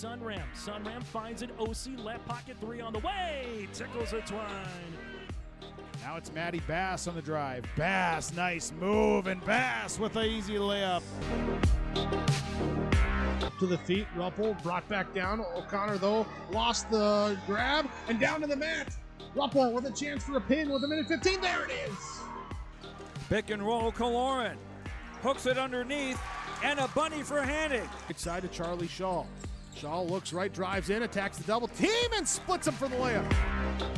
Sunram. Sunram finds an OC, left pocket three on the way. Tickles it twine. Now it's Maddie Bass on the drive. Bass, nice move, and Bass with an easy layup. To the feet, Ruppel brought back down. O'Connor, though, lost the grab, and down to the mat. Ruppel with a chance for a pin with a minute 15. There it is. Pick and roll, Kaloran. Hooks it underneath, and a bunny for Hannig. Right side to Charlie Shaw. Shaw looks right, drives in, attacks the double team, and splits him for the layup.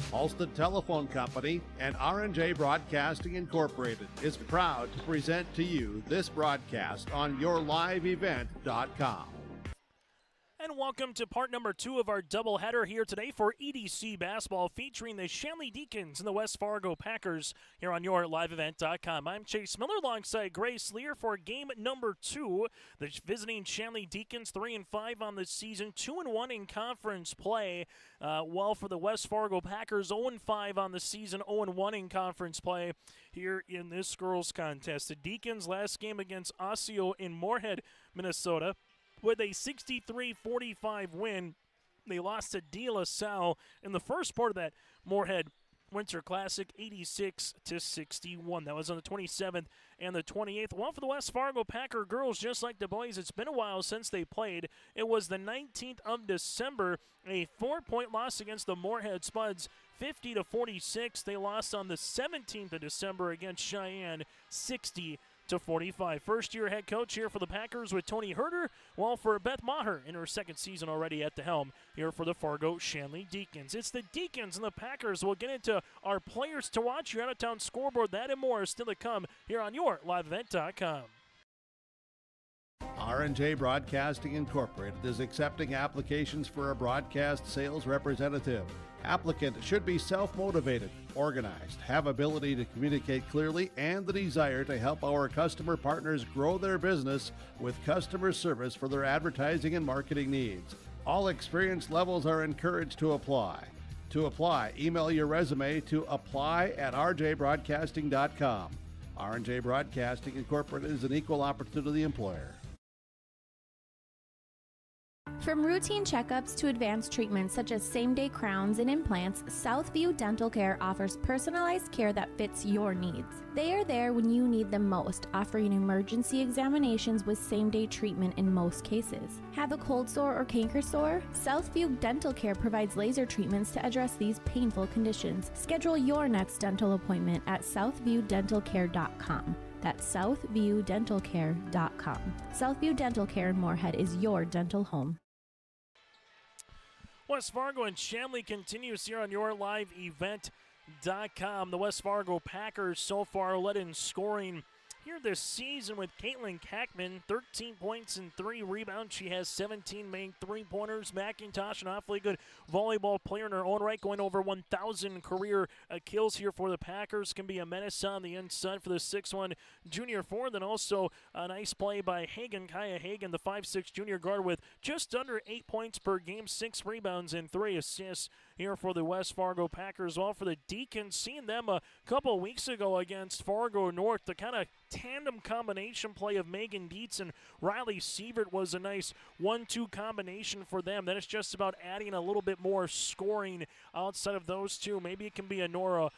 Halsted Telephone Company and R&J Broadcasting Incorporated is proud to present to you this broadcast on yourliveevent.com. And welcome to part number 2 of our doubleheader here today for EDC basketball, featuring the Shanley Deacons and the West Fargo Packers here on yourliveevent.com. I'm Chase Miller alongside Grace Lear for game number 2. The visiting Shanley Deacons 3-5 on the season, 2-1 in conference play. While for the West Fargo Packers, 0-5 on the season, 0-1 in conference play here in this girls contest. The Deacons last game against Osseo in Moorhead, Minnesota, with a 63-45 win. They lost to De La Salle in the first part of that Moorhead Winter Classic, 86-61. That was on the 27th and the 28th. Well, for the West Fargo Packer girls, just like the boys, it's been a while since they played. It was the 19th of December, a 4-point loss against the Moorhead Spuds, 50-46. They lost on the 17th of December against Cheyenne, 60-45. First-year head coach here for the Packers with Tony Herter, while for Beth Maher in her second season already at the helm here for the Fargo Shanley Deacons. It's the Deacons and the Packers. We'll get into our players to watch, your out-of-town scoreboard, that and more is still to come here on yourliveevent.com. R&J Broadcasting Incorporated is accepting applications for a broadcast sales representative. Applicant should be self-motivated, organized, have ability to communicate clearly, and the desire to help our customer partners grow their business with customer service for their advertising and marketing needs. All experience levels are encouraged to apply. To apply, email your resume to apply@rjbroadcasting.com. R&J Broadcasting Incorporated is an equal opportunity employer. From routine checkups to advanced treatments such as same-day crowns and implants, Southview Dental Care offers personalized care that fits your needs. They are there when you need them most, offering emergency examinations with same-day treatment in most cases. Have a cold sore or canker sore? Southview Dental Care provides laser treatments to address these painful conditions. Schedule your next dental appointment at southviewdentalcare.com. That's southviewdentalcare.com. Southview Dental Care in Moorhead is your dental home. West Fargo and Shanley continues here on yourliveevent.com. The West Fargo Packers so far led in scoring here this season with Caitlin Kackman, 13 points and 3 rebounds. She has 17 main three-pointers. McIntosh, an awfully good volleyball player in her own right, going over 1,000 career kills here for the Packers. Can be a menace on the inside for the 6'1 junior forward. Then also a nice play by Hagen, Kaya Hagen, the 5'6 junior guard, with just under 8 points per game, 6 rebounds and 3 assists here for the West Fargo Packers. All for the Deacons, seeing them a couple weeks ago against Fargo North. The kind of tandem combination play of Megan Dietz and Riley Sievert was a nice 1-2 combination for them. Then it's just about adding a little bit more scoring outside of those two. Maybe it can be a Nora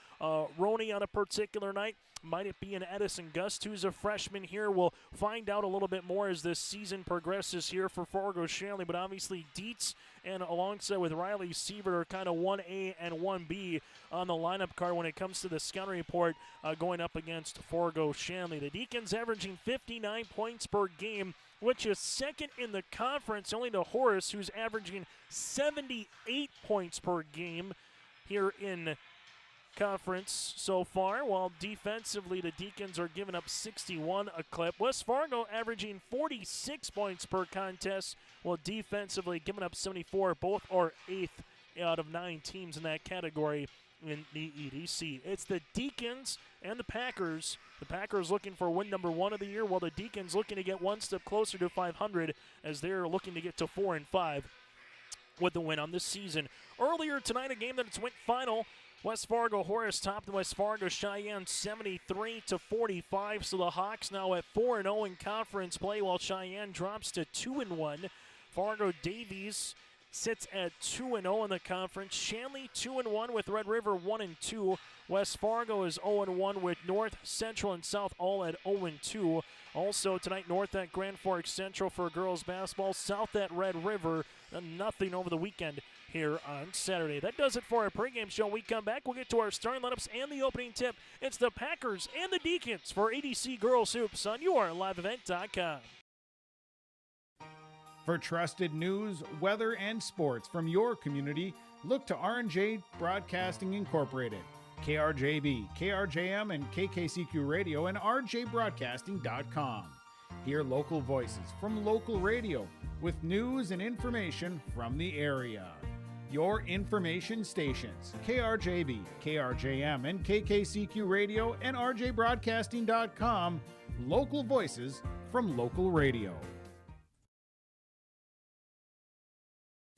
Roney on a particular night. Might it be an Edison Gust, who's a freshman here? We'll find out a little bit more as this season progresses here for Fargo Shanley. But obviously Dietz and alongside with Riley Sievert are kind of 1A and 1B on the lineup card when it comes to the scouting report going up against Fargo Shanley. The Deacons averaging 59 points per game, which is second in the conference, only to Horace, who's averaging 78 points per game here in conference so far, while defensively the Deacons are giving up 61 a clip. West Fargo averaging 46 points per contest, while defensively giving up 74. Both are 8th out of 9 teams in that category in the EDC. It's the Deacons and the Packers. The Packers looking for win number 1 of the year, while the Deacons looking to get one step closer to 500 as they're looking to get to 4-5 with the win on this season. Earlier tonight, a game that went final. West Fargo Horace topped the West Fargo Cheyenne 73-45. So the Hawks now at 4-0 in conference play, while Cheyenne drops to 2-1. Fargo Davies sits at 2-0 in the conference. Shanley 2-1 with Red River 1-2. West Fargo is 0-1 with North, Central, and South all at 0-2. Also tonight, North at Grand Forks Central for girls basketball. South at Red River, nothing over the weekend here on Saturday. That does it for our pregame show. We come back, we'll get to our starting lineups and the opening tip. It's the Packers and the Deacons for ADC Girls Hoops on YourLiveEvent.com. For trusted news, weather, and sports from your community, look to R&J Broadcasting Incorporated, KRJB, KRJM, and KKCQ Radio, and rjbroadcasting.com. Hear local voices from local radio with news and information from the area. Your information stations, KRJB, KRJM, and KKCQ Radio, and rjbroadcasting.com. Local voices from local radio.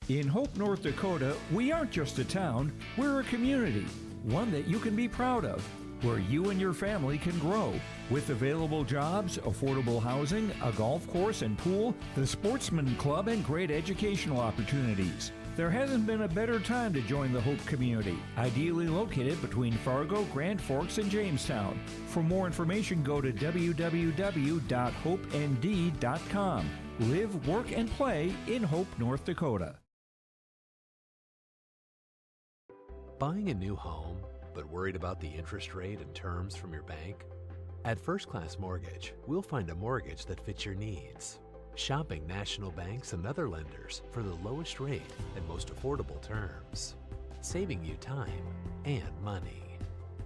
In Hope, North Dakota, we aren't just a town, we're a community, one that you can be proud of, where you and your family can grow. With available jobs, affordable housing, a golf course and pool, the Sportsman Club, and great educational opportunities. There hasn't been a better time to join the Hope community, ideally located between Fargo, Grand Forks, and Jamestown. For more information, go to www.hopend.com. Live, work, and play in Hope, North Dakota. Buying a new home, but worried about the interest rate and terms from your bank? At First Class Mortgage, we'll find a mortgage that fits your needs. Shopping national banks and other lenders for the lowest rate and most affordable terms. Saving you time and money.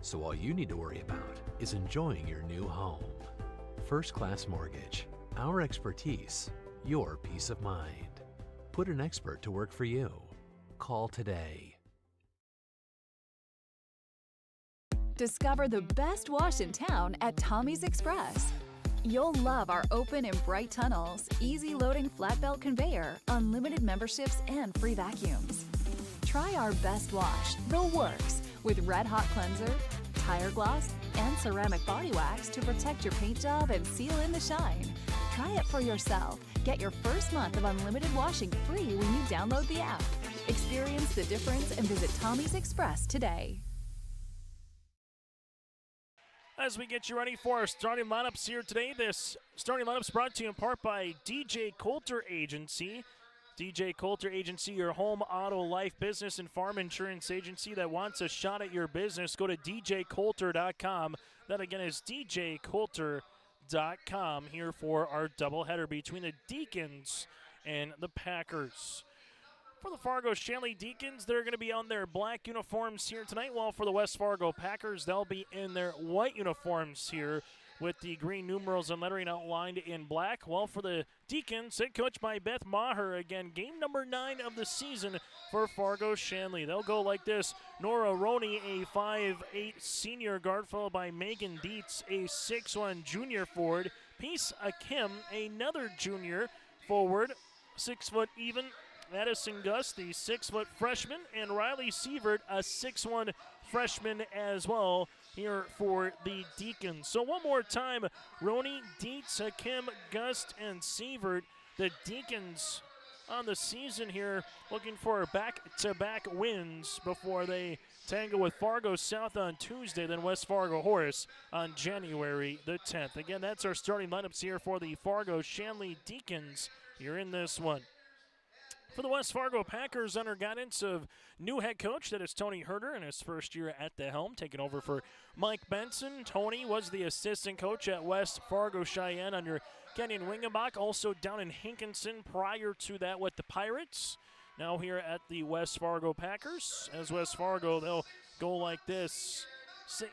So all you need to worry about is enjoying your new home. First Class Mortgage. Our expertise, your peace of mind. Put an expert to work for you. Call today. Discover the best wash in town at Tommy's Express. You'll love our open and bright tunnels, easy loading flat belt conveyor, unlimited memberships, and free vacuums. Try our best wash, the works, with red hot cleanser, tire gloss, and ceramic body wax to protect your paint job and seal in the shine. Try it for yourself. Get your first month of unlimited washing free when you download the app. Experience the difference and visit Tommy's Express today. As we get you ready for our starting lineups here today, this starting lineups brought to you in part by DJ Coulter Agency. DJ Coulter Agency, your home, auto, life, business, and farm insurance agency that wants a shot at your business. Go to djcoulter.com. That again is djcoulter.com here for our doubleheader between the Deacons and the Packers. For the Fargo Shanley Deacons, they're going to be on their black uniforms here tonight, while for the West Fargo Packers, they'll be in their white uniforms here with the green numerals and lettering outlined in black. While for the Deacons, head coach by Beth Maher, again, game number 9 of the season for Fargo Shanley. They'll go like this: Nora Roney, a 5'8 senior guard, followed by Megan Dietz, a 6'1 junior forward. Peace Akim, another junior forward, 6 foot even. Madison Gus, the 6-foot freshman, and Riley Sievert, a 6'1 freshman as well here for the Deacons. So one more time, Roney, Dietz, Hakim, Gust, and Sievert, the Deacons on the season here, looking for back-to-back wins before they tangle with Fargo South on Tuesday, then West Fargo Horace on January the 10th. Again, that's our starting lineups here for the Fargo Shanley Deacons. You're in this one. For the West Fargo Packers, under guidance of new head coach, that is Tony Herder in his first year at the helm, taking over for Mike Benson. Tony was the assistant coach at West Fargo Cheyenne under Kenyon Wingenbach, also down in Hankinson prior to that with the Pirates. Now here at the West Fargo Packers. As West Fargo, they'll go like this.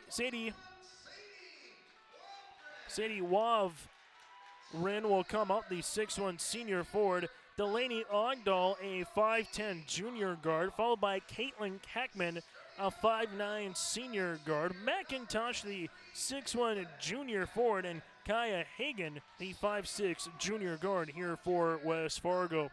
Sadie Wavrin will come up, the 6'1 senior forward. Delaney Ogdahl, a 5'10 junior guard, followed by Caitlin Kackman, a 5'9 senior guard. McIntosh, the 6'1 junior forward, and Kaya Hagan, the 5'6 junior guard here for West Fargo.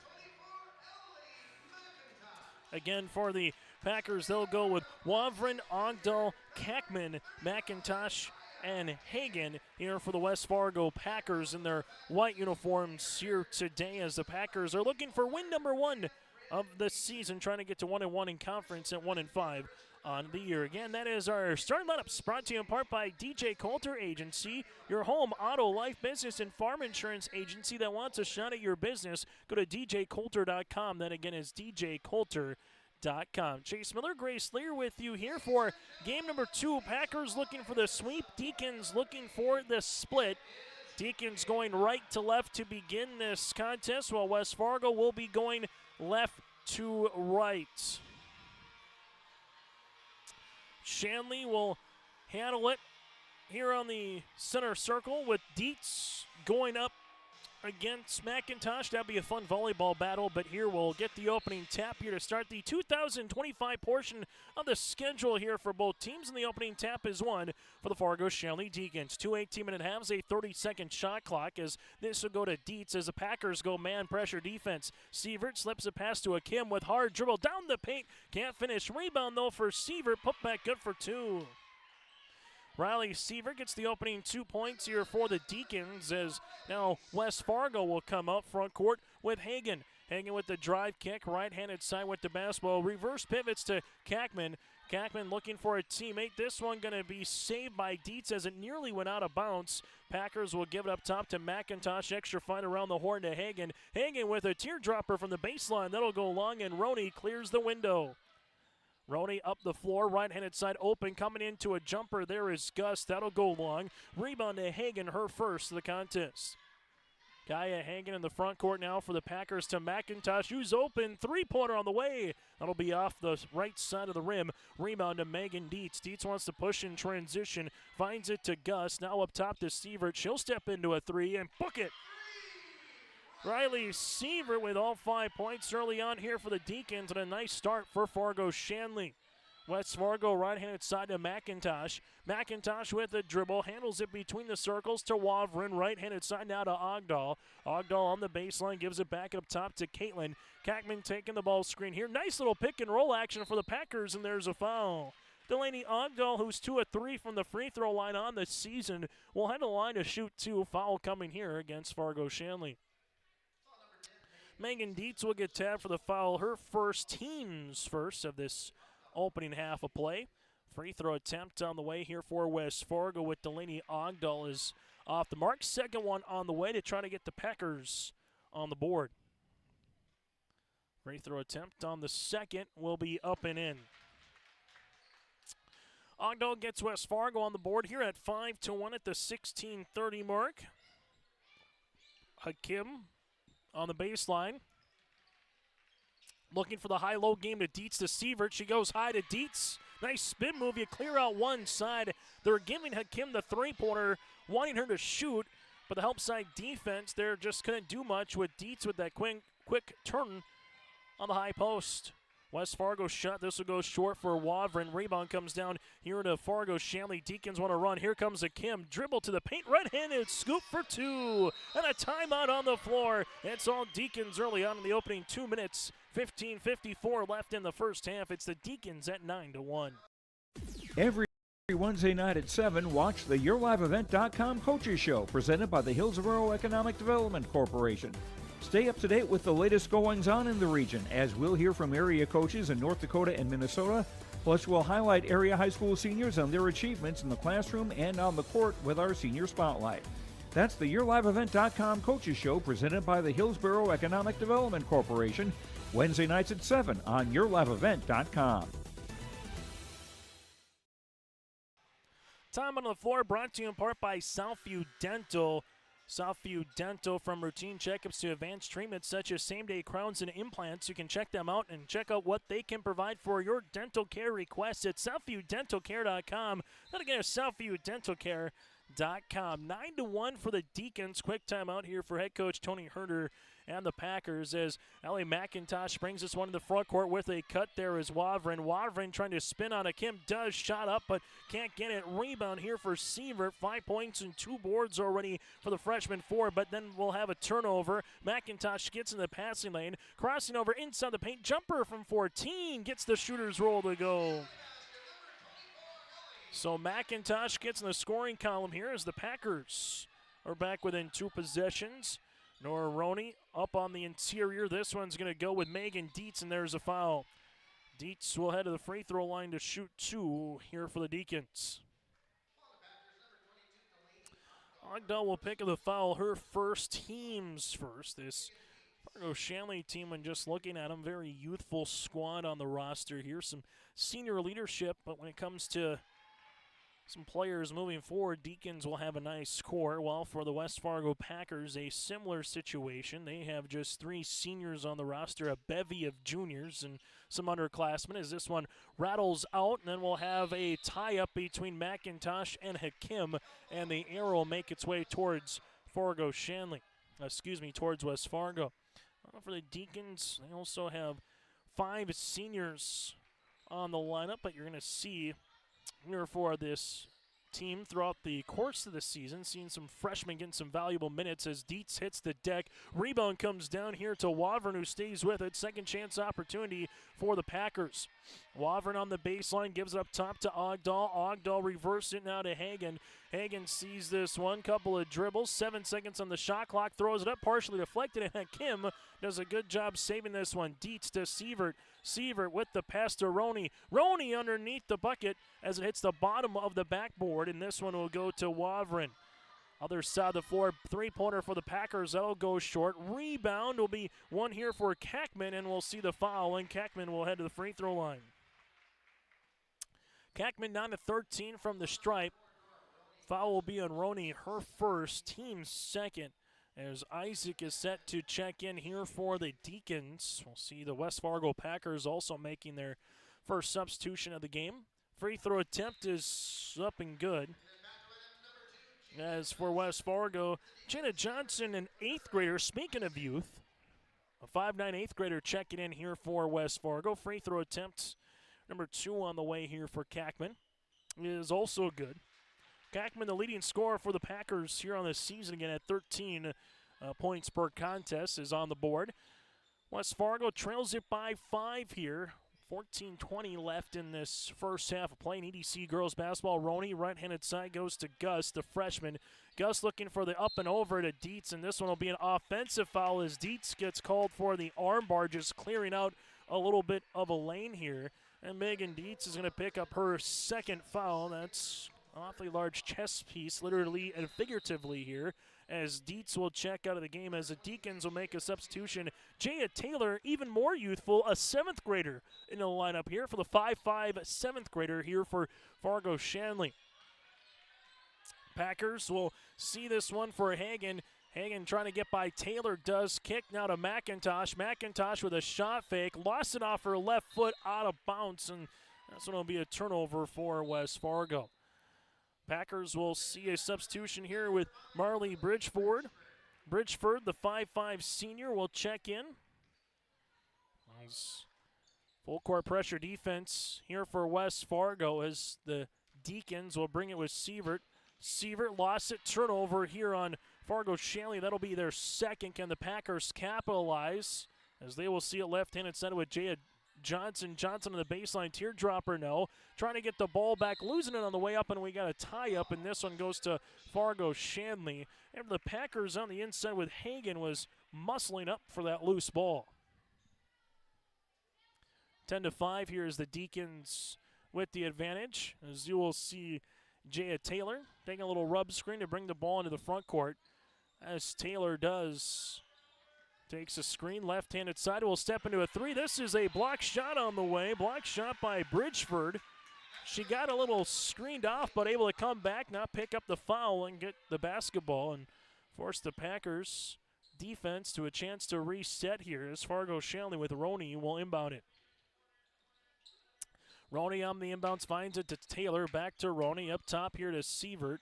Again, for the Packers, they'll go with Wavrin, Ogdahl, Kackman, McIntosh, and Hagen here for the West Fargo Packers in their white uniforms here today, as the Packers are looking for win number 1 of the season, trying to get to 1-1 in conference at 1-5 on the year. Again, that is our starting lineups, brought to you in part by DJ Coulter Agency, your home auto, life, business, and farm insurance agency that wants a shot at your business. Go to djcoulter.com. That again is djcoulter.com. Chase Miller, Grace Lear with you here for game number 2. Packers looking for the sweep, Deacons looking for the split. Deacons going right to left to begin this contest, while West Fargo will be going left to right. Shanley will handle it here on the center circle with Dietz going up against McIntosh. That'll be a fun volleyball battle, but here we'll get the opening tap here to start the 2025 portion of the schedule here for both teams, and the opening tap is one for the Fargo Shanley Deacons. 2 18-minute halves, a 30-second shot clock, as this will go to Dietz as the Packers go man pressure defense. Sievert slips a pass to Kim with hard dribble down the paint. Can't finish. Rebound, though, for Sievert. Put back good for 2. Riley Sievert gets the opening 2 points here for the Deacons, as now West Fargo will come up front court with Hagen. Hagen with the drive kick, right-handed side with the basketball. Reverse pivots to Kackman. Kackman looking for a teammate. This one going to be saved by Dietz as it nearly went out of bounds. Packers will give it up top to McIntosh. Extra fight around the horn to Hagen. Hagen with a teardropper from the baseline. That'll go long, and Roney clears the window. Roney up the floor, right-handed side open, coming into a jumper. There is Gus. That'll go long. Rebound to Hagen, her first of the contest. Kaya Hagen in the front court now for the Packers to McIntosh, who's open. Three-pointer on the way. That'll be off the right side of the rim. Rebound to Megan Dietz. Dietz wants to push in transition. Finds it to Gus. Now up top to Sievert. She'll step into a 3 and book it. Riley Sievert with all 5 points early on here for the Deacons, and a nice start for Fargo Shanley. West Fargo right-handed side to McIntosh. McIntosh with a dribble, handles it between the circles to Wavrin. Right-handed side now to Ogdahl. Ogdahl on the baseline, gives it back up top to Caitlin. Kackman taking the ball screen here. Nice little pick-and-roll action for the Packers, and there's a foul. Delaney Ogdahl, who's 2 of 3 from the free throw line on the season, will head to the line to shoot 2. Foul coming here against Fargo Shanley. Megan Dietz will get tabbed for the foul. Her first, team's first of this opening half of play. Free throw attempt on the way here for West Fargo with Delaney Ogdahl is off the mark. Second one on the way to try to get the Packers on the board. Free throw attempt on the second will be up and in. Ogdahl gets West Fargo on the board here at 5-1 at the 16:30 mark. Hakim on the baseline. Looking for the high-low game to Dietz to Sievert. She goes high to Dietz. Nice spin move. You clear out one side. They're giving Hakim the three-pointer, wanting her to shoot, but the help side defense there just couldn't do much with Dietz with that quick turn on the high post. West Fargo shot. This will go short for Wavrin. Rebound comes down here to Fargo Shanley. Deacons want to run. Here comes a Kim. Dribble to the paint. Right-handed scoop for 2. And a timeout on the floor. It's all Deacons early on in the opening 2 minutes. 15:54 left in the first half. It's the Deacons at 9-1. Every Wednesday night at 7, watch the YourLiveEvent.com Coaches Show, presented by the Hillsborough Economic Development Corporation. Stay up to date with the latest goings-on in the region, as we'll hear from area coaches in North Dakota and Minnesota. Plus, we'll highlight area high school seniors and their achievements in the classroom and on the court with our Senior Spotlight. That's the YourLiveEvent.com Coaches Show, presented by the Hillsborough Economic Development Corporation, Wednesday nights at 7 on YourLiveEvent.com. Time on the floor brought to you in part by Southview Dental. Southview Dental, from routine checkups to advanced treatments such as same-day crowns and implants. You can check them out and check out what they can provide for your dental care requests at SouthviewDentalCare.com. Then again, SouthviewDentalCare.com. 9-1 for the Deacons. Quick timeout here for head coach Tony Herder and the Packers, as Ellie McIntosh brings this one to the front court with a cut. There is Wavrin. Wavrin trying to spin on a Kim. Does shot up, but can't get it. Rebound here for Sievert. 5 points and 2 boards already for the freshman 4, but then we'll have a turnover. McIntosh gets in the passing lane, crossing over inside the paint. Jumper from 14 gets the shooter's roll to go. So McIntosh gets in the scoring column here as the Packers are back within 2 possessions. Nora Roney up on the interior. This one's going to go with Megan Dietz, and there's a foul. Dietz will head to the free throw line to shoot 2 here for the Deacons. Ogdahl will pick up the foul, her first, team's first. This Fargo Shanley team, when just looking at them, very youthful squad on the roster here. Some senior leadership, but when it comes to some players moving forward, Deacons will have a nice core. While for the West Fargo Packers, a similar situation. They have just 3 seniors on the roster, a bevy of juniors, and some underclassmen as this one rattles out. And then we'll have a tie-up between McIntosh and Hakim, and the arrow will make its way towards towards West Fargo. For the Deacons, they also have 5 seniors on the lineup, but you're going to see here for this team throughout the course of the season, seeing some freshmen getting some valuable minutes as Dietz hits the deck. Rebound comes down here to Wavern, who stays with it. Second chance opportunity for the Packers. Wavern on the baseline, gives it up top to Ogdahl. Ogdahl reverses it now to Hagen. Hagen sees this one, couple of dribbles, 7 seconds on the shot clock, throws it up, partially deflected, and Hakim does a good job saving this one. Dietz to Sievert. Sievert with the pass to Roney. Roney underneath the bucket as it hits the bottom of the backboard, and this one will go to Wavrin. Other side of the floor, 3-pointer for the Packers. That'll go short. Rebound will be one here for Kackman, and we'll see the foul, and Kackman will head to the free throw line. Kackman down to 13 from the stripe. Foul will be on Roney, her first, team's second, as Isaac is set to check in here for the Deacons. We'll see the West Fargo Packers also making their first substitution of the game. Free throw attempt is up and good. As for West Fargo, Jenna Johnson, an 8th grader, speaking of youth, a 5'9" 8th grader checking in here for West Fargo. Free throw attempt number 2 on the way here for Kackman is also good. Kackman, the leading scorer for the Packers here on this season, again at 13 points per contest, is on the board. West Fargo trails it by 5 here. 14:20 left in this first half of play. EDC girls basketball. Roney, right-handed side, goes to Gus, the freshman. Gus looking for the up and over to Dietz, and this one will be an offensive foul as Dietz gets called for the arm bar, just clearing out a little bit of a lane here. And Megan Dietz is going to pick up her second foul. That's awfully large chess piece, literally and figuratively here, as Dietz will check out of the game as the Deacons will make a substitution. Jaya Taylor, even more youthful, a 7th grader in the lineup here for the 5'5" 7th grader here for Fargo Shanley. Packers will see this one for Hagen. Hagen trying to get by Taylor, does kick now to McIntosh. McIntosh with a shot fake, lost it off her left foot out of bounds, and that's going to be a turnover for West Fargo. Packers will see a substitution here with Marley Bridgeford. Bridgeford, the 5'5" senior, will check in. Full court pressure defense here for West Fargo as the Deacons will bring it with Sievert. Sievert lost it, turnover here on Fargo Shanley. That'll be their second. Can the Packers capitalize as they will see it left-handed side with Jaya Johnson. Johnson on the baseline, teardropper no. Trying to get the ball back, losing it on the way up, and we got a tie-up, and this one goes to Fargo Shanley. And the Packers on the inside with Hagen was muscling up for that loose ball. 10-5 here is the Deacons with the advantage. As you will see Jaya Taylor taking a little rub screen to bring the ball into the front court. As Taylor does, takes a screen, left-handed side, will step into a 3. This is a block shot on the way. Block shot by Bridgeford. She got a little screened off, but able to come back, not pick up the foul and get the basketball and force the Packers defense to a chance to reset here as Fargo Shanley with Roney will inbound it. Roney on the inbounds, finds it to Taylor, back to Roney, up top here to Sievert.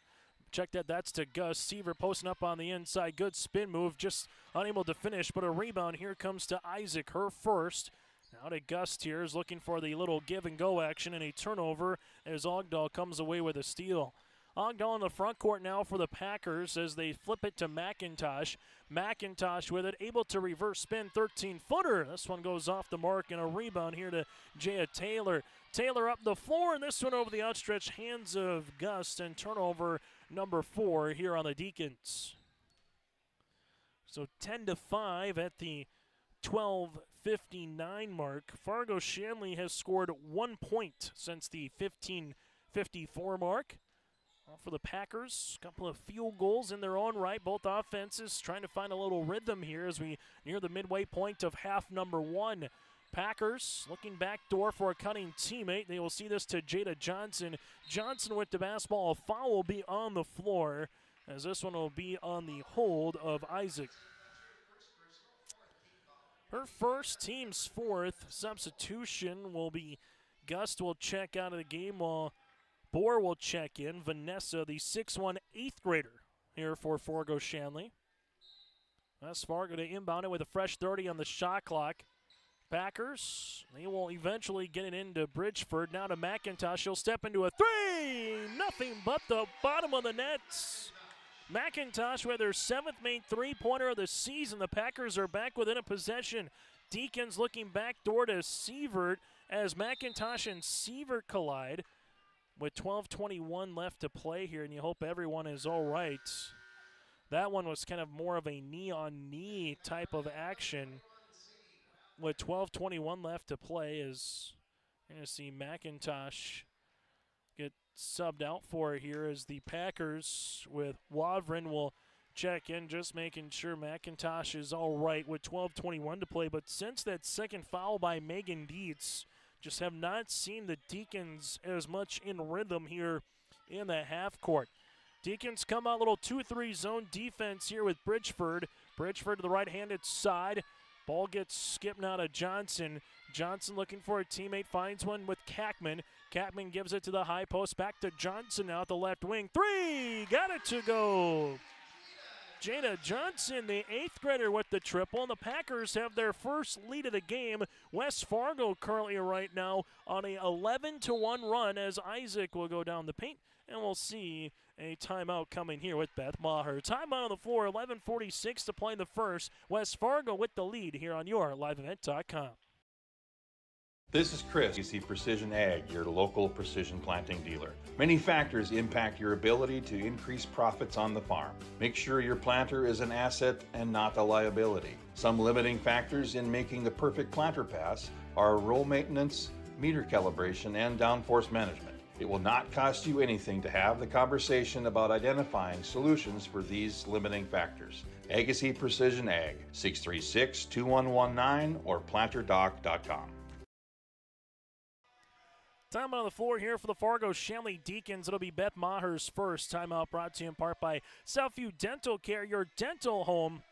Check that, that's to Gus. Sievert posting up on the inside, good spin move, just unable to finish, but a rebound here comes to Isaac, her first. Now to Gus here, is looking for the little give and go action and a turnover as Ogdahl comes away with a steal. Ogdahl in the front court now for the Packers as they flip it to McIntosh. McIntosh with it, able to reverse spin, 13-footer. This one goes off the mark, and a rebound here to Jaya Taylor. Taylor up the floor, and this one over the outstretched hands of Gus, and turnover number 4 here on the Deacons. So 10-5 at the 12:59 mark. Fargo Shanley has scored 1 point since the 15:54 mark. For the Packers, a couple of field goals in their own right. Both offenses trying to find a little rhythm here as we near the midway point of half number 1. Packers looking backdoor for a cutting teammate. They will see this to Jada Johnson. Johnson with the basketball. A foul will be on the floor as this one will be on the hold of Isaac. Her first, team's 4th substitution will be Gust will check out of the game while Bohr will check in. Vanessa, the 6'1", 8th grader here for Fargo Shanley. That's Fargo to inbound it with a fresh 30 on the shot clock. Packers, they will eventually get it into Bridgeford. Now to McIntosh. He'll step into a 3. Nothing but the bottom of the nets. McIntosh with her 7th main three-pointer of the season. The Packers are back within a possession. Deacons looking backdoor to Sievert as McIntosh and Sievert collide. With 12:21 left to play here, and you hope everyone is all right. That one was kind of more of a knee-on-knee type of action. With 12:21 left to play, as you're going to see McIntosh get subbed out for here as the Packers with Wavrin will check in, just making sure McIntosh is all right with 12:21 to play. But since that second foul by Megan Dietz, just have not seen the Deacons as much in rhythm here in the half court. Deacons come out a little 2-3 zone defense here with Bridgeford. Bridgeford to the right-handed side. Ball gets skipped now to Johnson. Johnson looking for a teammate, finds one with Kackman. Kackman gives it to the high post, back to Johnson now at the left wing. 3, got it to go. Jada Johnson, the 8th grader with the triple, and the Packers have their first lead of the game. West Fargo currently right now on a 11-1 run as Isaac will go down the paint, and we'll see a timeout coming here with Beth Maher. Timeout on the floor, 11:46 to play in the first. West Fargo with the lead here on your LiveEvent.com. This is Chris, EC Precision Ag, your local precision planting dealer. Many factors impact your ability to increase profits on the farm. Make sure your planter is an asset and not a liability. Some limiting factors in making the perfect planter pass are roll maintenance, meter calibration, and downforce management. It will not cost you anything to have the conversation about identifying solutions for these limiting factors. Agassiz Precision Ag, 636-2119 or planterdoc.com. Timeout on the floor here for the Fargo Shanley Deacons. It'll be Beth Maher's first. Timeout brought to you in part by Southview Dental Care, your dental home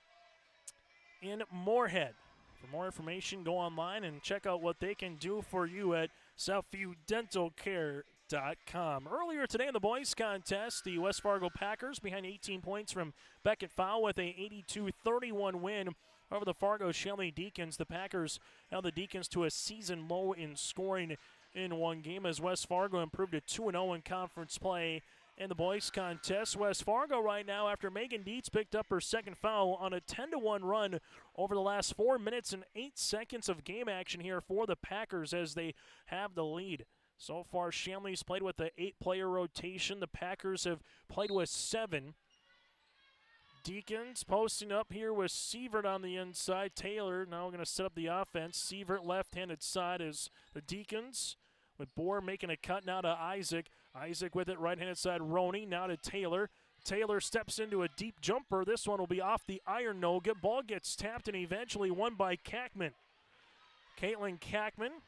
in Moorhead. For more information, go online and check out what they can do for you at southviewdentalcare.com. Earlier today in the boys contest, the West Fargo Packers behind 18 points from Beckett Fowl with a 82-31 win over the Fargo Shanley Deacons. The Packers held the Deacons to a season low in scoring in one game as West Fargo improved to 2-0 in conference play in the boys contest. West Fargo right now, after Megan Dietz picked up her second foul, on a 10-1 run over the last 4 minutes and 8 seconds of game action here for the Packers as they have the lead. So far, Shanley's played with the 8-player rotation. The Packers have played with 7. Deacons posting up here with Sievert on the inside. Taylor now going to set up the offense. Sievert left-handed side is the Deacons, with Bohr making a cut now to Isaac. Isaac with it right-handed side. Roney now to Taylor. Taylor steps into a deep jumper. This one will be off the iron. No good. Ball gets tapped and eventually won by Kackman. Caitlin Kackman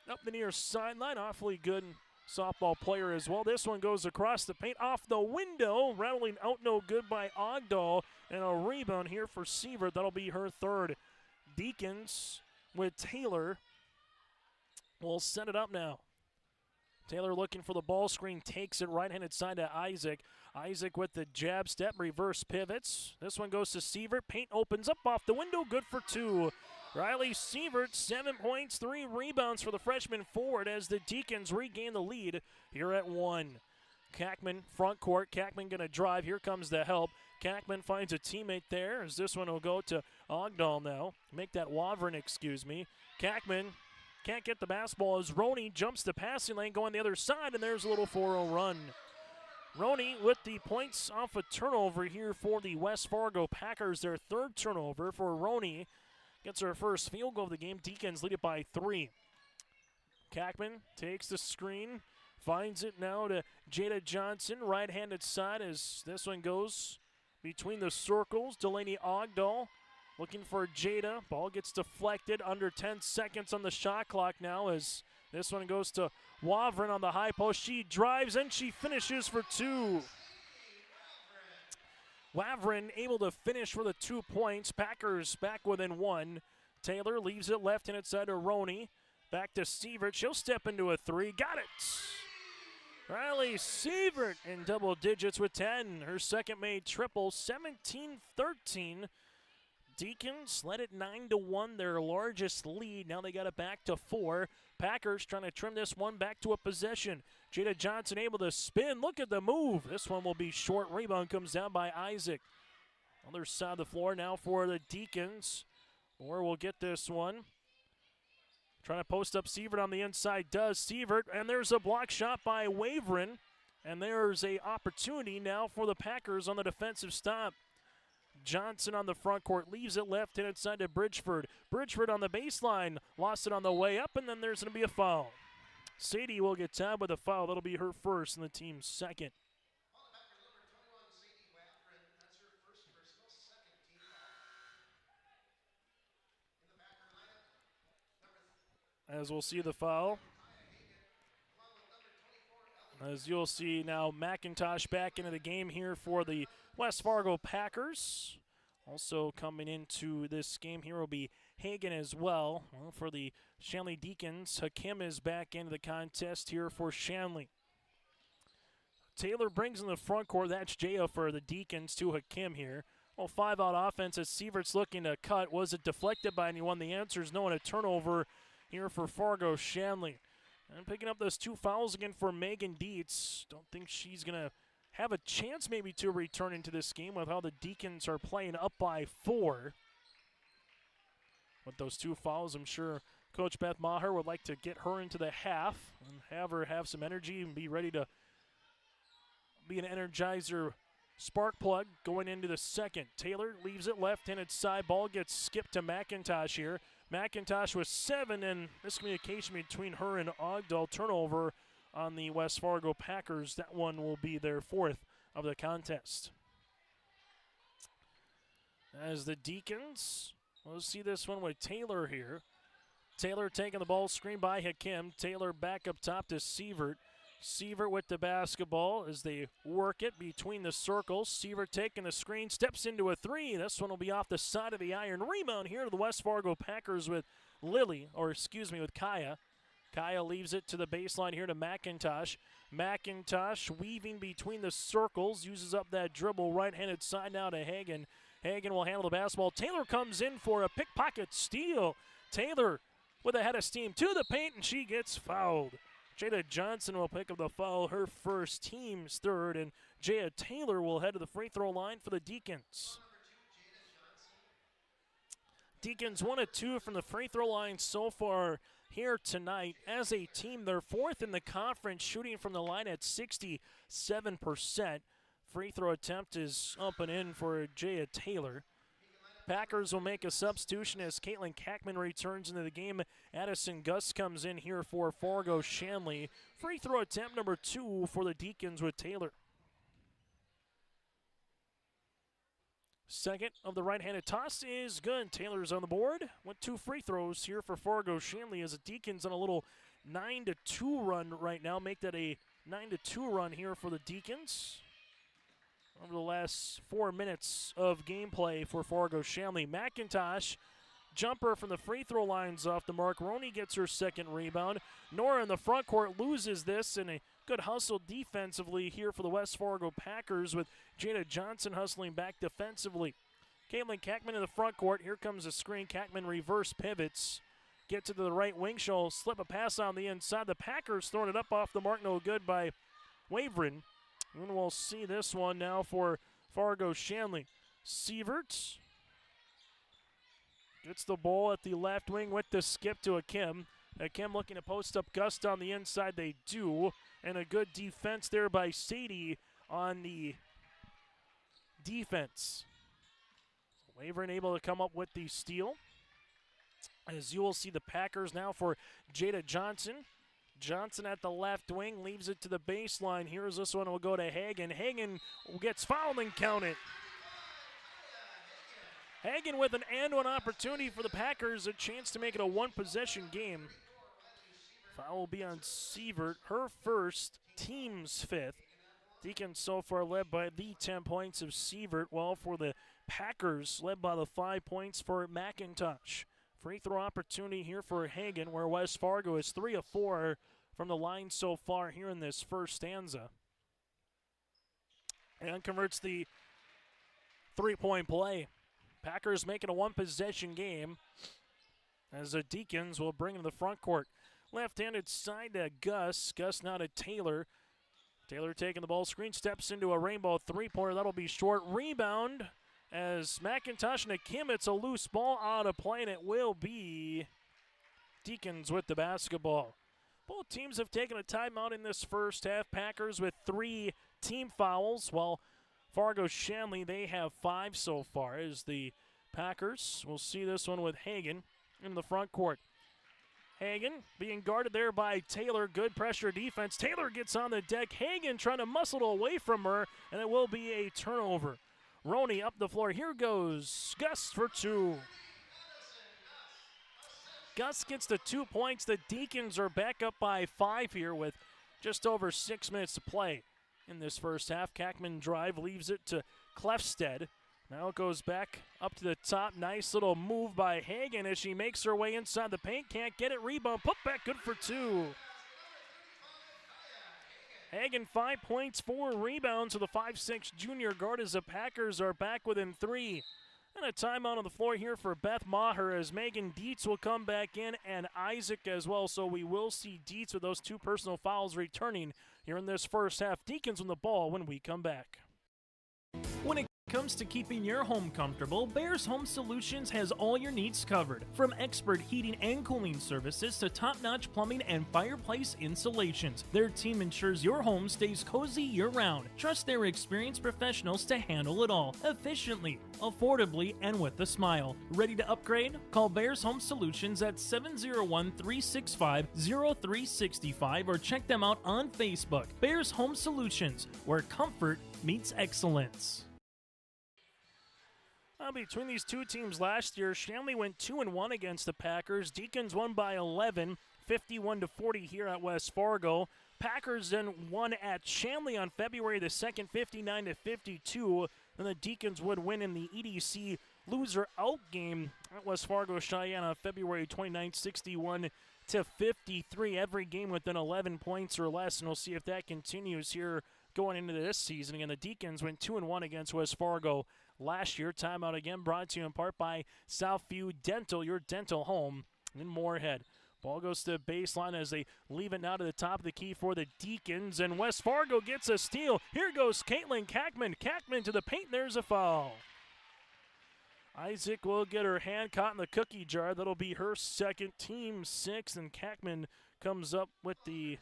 up the near sideline. Awfully good softball player as well. This one goes across the paint, off the window, rattling out no good by Ogdahl, and a rebound here for Sievert. That'll be her third. Deacons with Taylor will set it up now. Taylor looking for the ball screen, takes it right-handed side to Isaac. Isaac with the jab step, reverse pivots. This one goes to Sievert. Paint opens up off the window, good for 2. Riley Sievert, 7 points, 3 rebounds for the freshman forward as the Deacons regain the lead here at 1. Kackman, front court. Kackman going to drive. Here comes the help. Kackman finds a teammate there as this one will go to Ogdahl now. Make that Wavrin, excuse me. Kackman can't get the basketball as Roney jumps the passing lane going the other side, and there's a little 4-0 run. Roney with the points off a turnover here for the West Fargo Packers. Their third turnover for Roney. Gets her first field goal of the game. Deacons lead it by 3. Kackman takes the screen. Finds it now to Jada Johnson. Right-handed side as this one goes between the circles. Delaney Ogdahl looking for Jada. Ball gets deflected. Under 10 seconds on the shot clock now as this one goes to Wavrin on the high post. She drives and she finishes for 2. Wavrin able to finish for the 2 points. Packers back within 1. Taylor leaves it left-handed side to Roney. Back to Sievert. She'll step into a 3. Got it! Riley Sievert in double digits with 10. Her second made triple, 17-13. Deacons led it 9-1, their largest lead. Now they got it back to 4. Packers trying to trim this one back to a possession. Jada Johnson able to spin. Look at the move. This one will be short. Rebound comes down by Isaac. Other side of the floor now for the Deacons. Or we'll get this one. Trying to post up Sievert on the inside, does Sievert, and there's a block shot by Wavrin, and there's a opportunity now for the Packers on the defensive stop. Johnson on the front court, leaves it left and inside to Bridgeford. Bridgeford on the baseline, lost it on the way up, and then there's going to be a foul. Sadie will get tabbed with a foul. That'll be her first and the team's second. As we'll see the foul. As you'll see now, McIntosh back into the game here for the West Fargo Packers. Also coming into this game here will be Hagan as well. Well, for the Shanley Deacons, Hakim is back into the contest here for Shanley. Taylor brings in the front court. That's Jaya for the Deacons to Hakim here. Well, 5-out offense as Sievert's looking to cut. Was it deflected by anyone? The answer is no, and a turnover here for Fargo Shanley. And picking up those 2 fouls again for Megan Dietz. Don't think she's going to have a chance maybe to return into this game with how the Deacons are playing up by 4. With those 2 fouls, I'm sure Coach Beth Maher would like to get her into the half and have her have some energy and be ready to be an energizer spark plug going into the second. Taylor leaves it left-handed side. Ball gets skipped to McIntosh here. McIntosh with 7, and miscommunication between her and Ogdahl. Turnover on the West Fargo Packers. That one will be their 4th of the contest. As the Deacons, we'll see this one with Taylor here. Taylor taking the ball, screen by Hakim. Taylor back up top to Sievert. Sievert with the basketball as they work it between the circles. Sievert taking the screen, steps into a 3. This one will be off the side of the iron. Rebound here to the West Fargo Packers with with Kaya. Kaya leaves it to the baseline here to McIntosh. McIntosh weaving between the circles, uses up that dribble, right-handed side now to Hagan. Hagan will handle the basketball. Taylor comes in for a pickpocket steal. Taylor with a head of steam to the paint, and she gets fouled. Jada Johnson will pick up the foul, her first, team's 3rd, and Jaya Taylor will head to the free throw line for the Deacons. Deacons 1 of 2 from the free throw line so far here tonight. As a team, they're 4th in the conference, shooting from the line at 67%. Free throw attempt is up and in for Jaya Taylor. Packers will make a substitution as Caitlin Kackman returns into the game. Addison Gus comes in here for Fargo Shanley. Free throw attempt number 2 for the Deacons with Taylor. Second of the right-handed toss is good. Taylor's on the board with 2 free throws here for Fargo Shanley as the Deacons on a little 9-2 run right now. Make that a 9-2 run here for the Deacons over the last 4 minutes of gameplay for Fargo Shanley. McIntosh, jumper from the free throw line's off the mark. Roney gets her second rebound. Nora in the front court loses this, and a good hustle defensively here for the West Fargo Packers with Jada Johnson hustling back defensively. Caitlin Kackman in the front court. Here comes a screen. Kackman reverse pivots. Get to the right wing. She'll slip a pass on the inside. The Packers throwing it up off the mark. No good by Wavrin. And we'll see this one now for Fargo Shanley. Sievert gets the ball at the left wing with the skip to Akim. Akim looking to post up Gust on the inside. They do. And a good defense there by Sadie on the defense. Wavering able to come up with the steal. As you will see the Packers now for Jada Johnson. Johnson at the left wing leaves it to the baseline. Here's this one. Will go to Hagen. Hagen gets fouled and counted. Hagen with an and-one opportunity for the Packers. A chance to make it a one-possession game. Foul will be on Sievert. Her first, team's fifth. Deacons so far led by the 10 points of Sievert, while for the Packers led by the 5 points for McIntosh. Free throw opportunity here for Hagen, where West Fargo is 3 of 4 from the line so far here in this first stanza. And converts the three-point play. Packers making a one-possession game as the Deacons will bring him to the front court. Left-handed side to Gus. Gus now to Taylor. Taylor taking the ball screen, steps into a rainbow three-pointer. That'll be short. Rebound as McIntosh and Akim. It's a loose ball out of play, and it will be Deacons with the basketball. Both teams have taken a timeout in this first half. Packers with 3 team fouls, while Fargo Shanley, they have 5 so far, as the Packers will see this one with Hagen in the front court. Hagen being guarded there by Taylor. Good pressure defense. Taylor gets on the deck. Hagen trying to muscle away from her, and it will be a turnover. Roney up the floor. Here goes Gus for 2. Gus gets the 2 points. The Deacons are back up by 5 here with just over 6 minutes to play in this first half. Kackman drive, leaves it to Klefsted. Now it goes back up to the top. Nice little move by Hagen as she makes her way inside the paint. Can't get it. Rebound. Put back. Good for 2. Hagen 5 points, 4 rebounds to the 5'6" junior guard as the Packers are back within 3. And a timeout on the floor here for Beth Maher as Megan Dietz will come back in and Isaac as well. So we will see Dietz with those 2 personal fouls returning here in this first half. Deacons on the ball when we come back. When it comes to keeping your home comfortable, Bears Home Solutions has all your needs covered. From expert heating and cooling services to top-notch plumbing and fireplace installations, their team ensures your home stays cozy year-round. Trust their experienced professionals to handle it all efficiently, affordably, and with a smile. Ready to upgrade? Call Bears Home Solutions at 701-365-0365 or check them out on Facebook. Bears Home Solutions, where comfort meets excellence. Between these two teams last year, Shanley went 2-1 against the Packers. Deacons won by 11, 51-40 here at West Fargo. Packers then won at Shanley on February the 2nd, 59-52. Then the Deacons would win in the EDC loser out game at West Fargo Cheyenne on February 29th, 61-53. Every game within 11 points or less, and we'll see if that continues here going into this season. Again, the Deacons went 2-1 against West Fargo last year. Timeout again brought to you in part by Southview Dental, your dental home in Moorhead. Ball goes to the baseline as they leave it now to the top of the key for the Deacons, and West Fargo gets a steal. Here goes Caitlin Kackman. Kackman to the paint. There's a foul. Isaac will get her hand caught in the cookie jar. That'll be her second, team 6, and Kackman comes up with the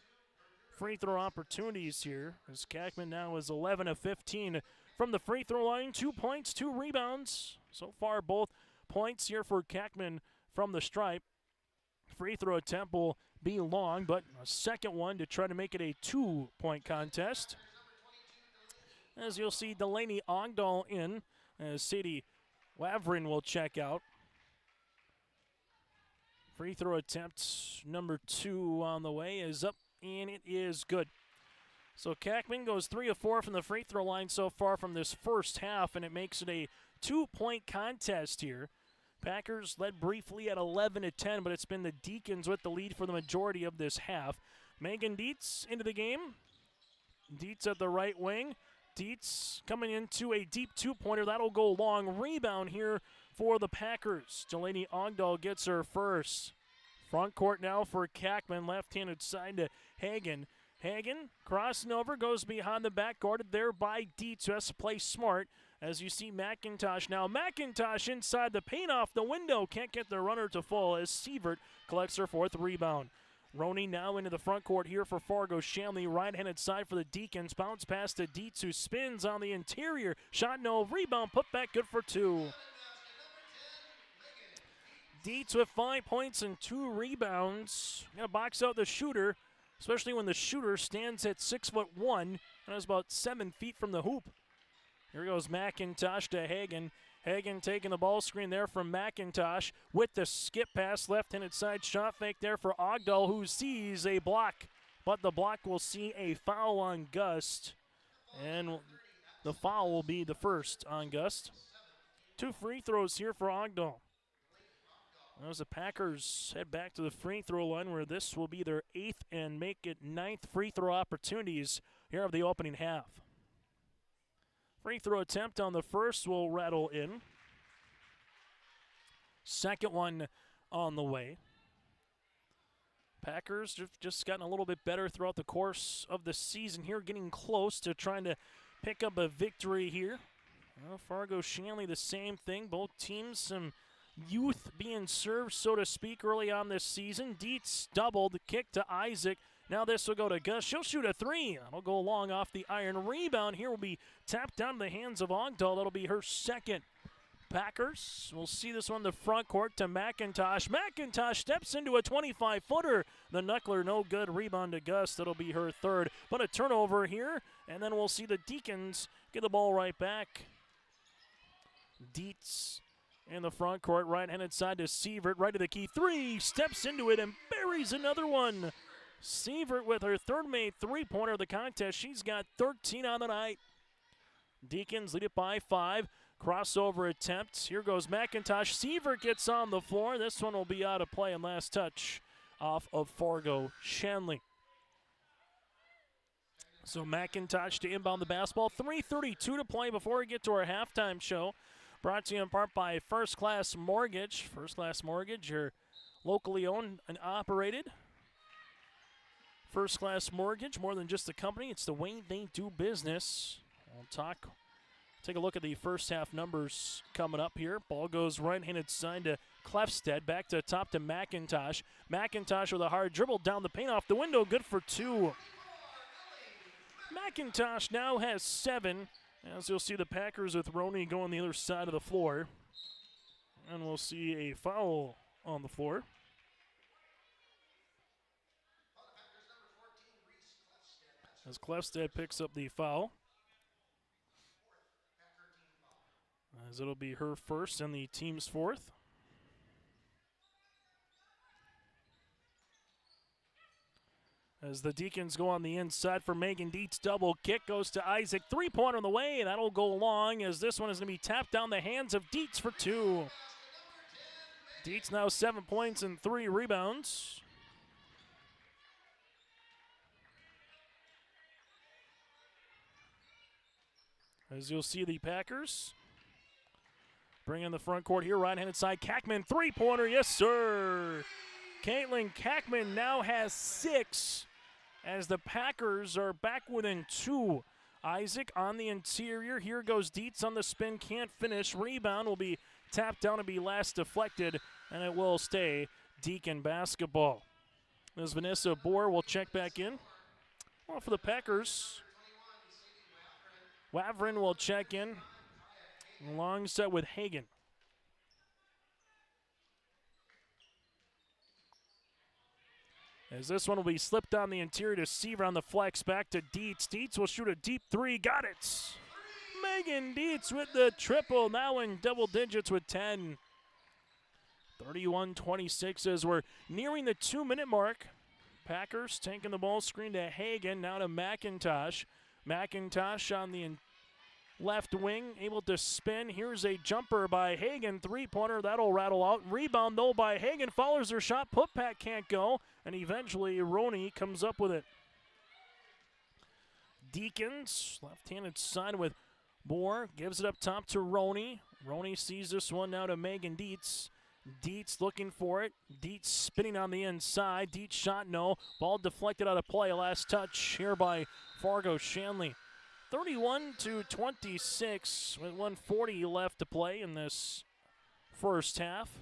free throw opportunities here, as Kackman now is 11 of 15 from the free throw line. 2 points, 2 rebounds. So far, both points here for Kackman from the stripe. Free throw attempt will be long, but a second one to try to make it a 2-point contest. As you'll see, Delaney Ogdahl in, as Sadie Wavrin will check out. Free throw attempt number 2 on the way is up, and it is good. So Kackman goes 3 of 4 from the free throw line so far from this first half, and it makes it a 2-point contest here. Packers led briefly at 11-10, but it's been the Deacons with the lead for the majority of this half. Megan Dietz into the game. Dietz at the right wing. Dietz coming into a deep 2-pointer. That'll go long. Rebound here for the Packers. Delaney Ogdahl gets her first. Front court now for Kackman. Left-handed side to Hagen. Hagen crossing over, goes behind the back, guarded there by Dietz, who has to play smart. As you see McIntosh now. McIntosh inside the paint off the window. Can't get the runner to fall as Sievert collects her 4th rebound. Roney now into the front court here for Fargo. Shanley right-handed side for the Deacons. Bounce pass to Dietz, who spins on the interior. Shot no, rebound, put back, good for 2. Dietz with 5 points and 2 rebounds. Gonna box out the shooter, especially when the shooter stands at 6'1" and is about 7 feet from the hoop. Here goes McIntosh to Hagen. Hagen taking the ball screen there from McIntosh with the skip pass, left-handed side shot fake there for Ogdahl, who sees a block. But the block will see a foul on Gust, and the foul will be the first on Gust. 2 free throws here for Ogdahl. As the Packers head back to the free throw line, where this will be their 8th and make it 9th free throw opportunities here of the opening half. Free throw attempt on the first will rattle in. Second one on the way. Packers have just gotten a little bit better throughout the course of the season here, getting close to trying to pick up a victory here. Well, Fargo Shanley, the same thing. Both teams, some youth being served, so to speak, early on this season. Dietz doubled, kick to Isaac. Now this will go to Gus. She'll shoot a 3. That'll go long off the iron. Rebound here will be tapped down to the hands of Ogdahl. That'll be her 2nd. Packers will see this one in the front court to McIntosh. McIntosh steps into a 25-footer. The knuckler no good. Rebound to Gus. That'll be her 3rd. But a turnover here, and then we'll see the Deacons get the ball right back. Dietz in the front court, right-handed side to Sievert, right to the key. 3, steps into it and buries another one. Sievert with her 3rd made 3-pointer of the contest. She's got 13 on the night. Deacons lead it by 5. Crossover attempts. Here goes McIntosh. Sievert gets on the floor. This one will be out of play, and last touch off of Fargo Shanley. So McIntosh to inbound the basketball. 3:32 to play before we get to our halftime show. Brought to you in part by First Class Mortgage. First Class Mortgage, you're locally owned and operated. First Class Mortgage, more than just a company, it's the way they do business. We'll take a look at the first half numbers coming up here. Ball goes right-handed side to Klefstedt, back to top to McIntosh. McIntosh with a hard dribble down the paint off the window, good for 2. McIntosh now has 7, as you'll see the Packers with Roney going the other side of the floor. And we'll see a foul on the floor. As Klefstedt picks up the foul. As it'll be her 1st and the team's 4th. As the Deacons go on the inside for Megan Dietz. Double kick goes to Isaac. 3-pointer on the way. That'll go long, as this one is going to be tapped down the hands of Dietz for 2. Dietz now 7 points and 3 rebounds. As you'll see the Packers bring in the front court here, right-handed side. Kackman, 3-pointer, yes sir. Caitlin Kackman now has 6 as the Packers are back within 2. Isaac on the interior. Here goes Dietz on the spin, can't finish. Rebound will be tapped down and be last deflected, and it will stay Deacon basketball. As Vanessa Bohr will check back in. Well, for the Packers, Wavrin will check in alongside with Hagen. As this one will be slipped on the interior to Seaver on the flex, back to Dietz. Dietz will shoot a deep 3, got it. Megan Dietz with the triple, now in double digits with 10. 31-26 as we're nearing the 2-minute mark. Packers taking the ball screen to Hagen, now to McIntosh. McIntosh on the left wing, able to spin. Here's a jumper by Hagen, 3-pointer, that'll rattle out. Rebound though by Hagen, follows her shot, putback can't go, and eventually Roney comes up with it. Deacons, left-handed side with Bohr, gives it up top to Roney. Roney sees this one now to Megan Dietz. Dietz looking for it. Dietz spinning on the inside. Dietz shot no. Ball deflected out of play. Last touch here by Fargo Shanley. 31-26 with 1:40 left to play in this first half.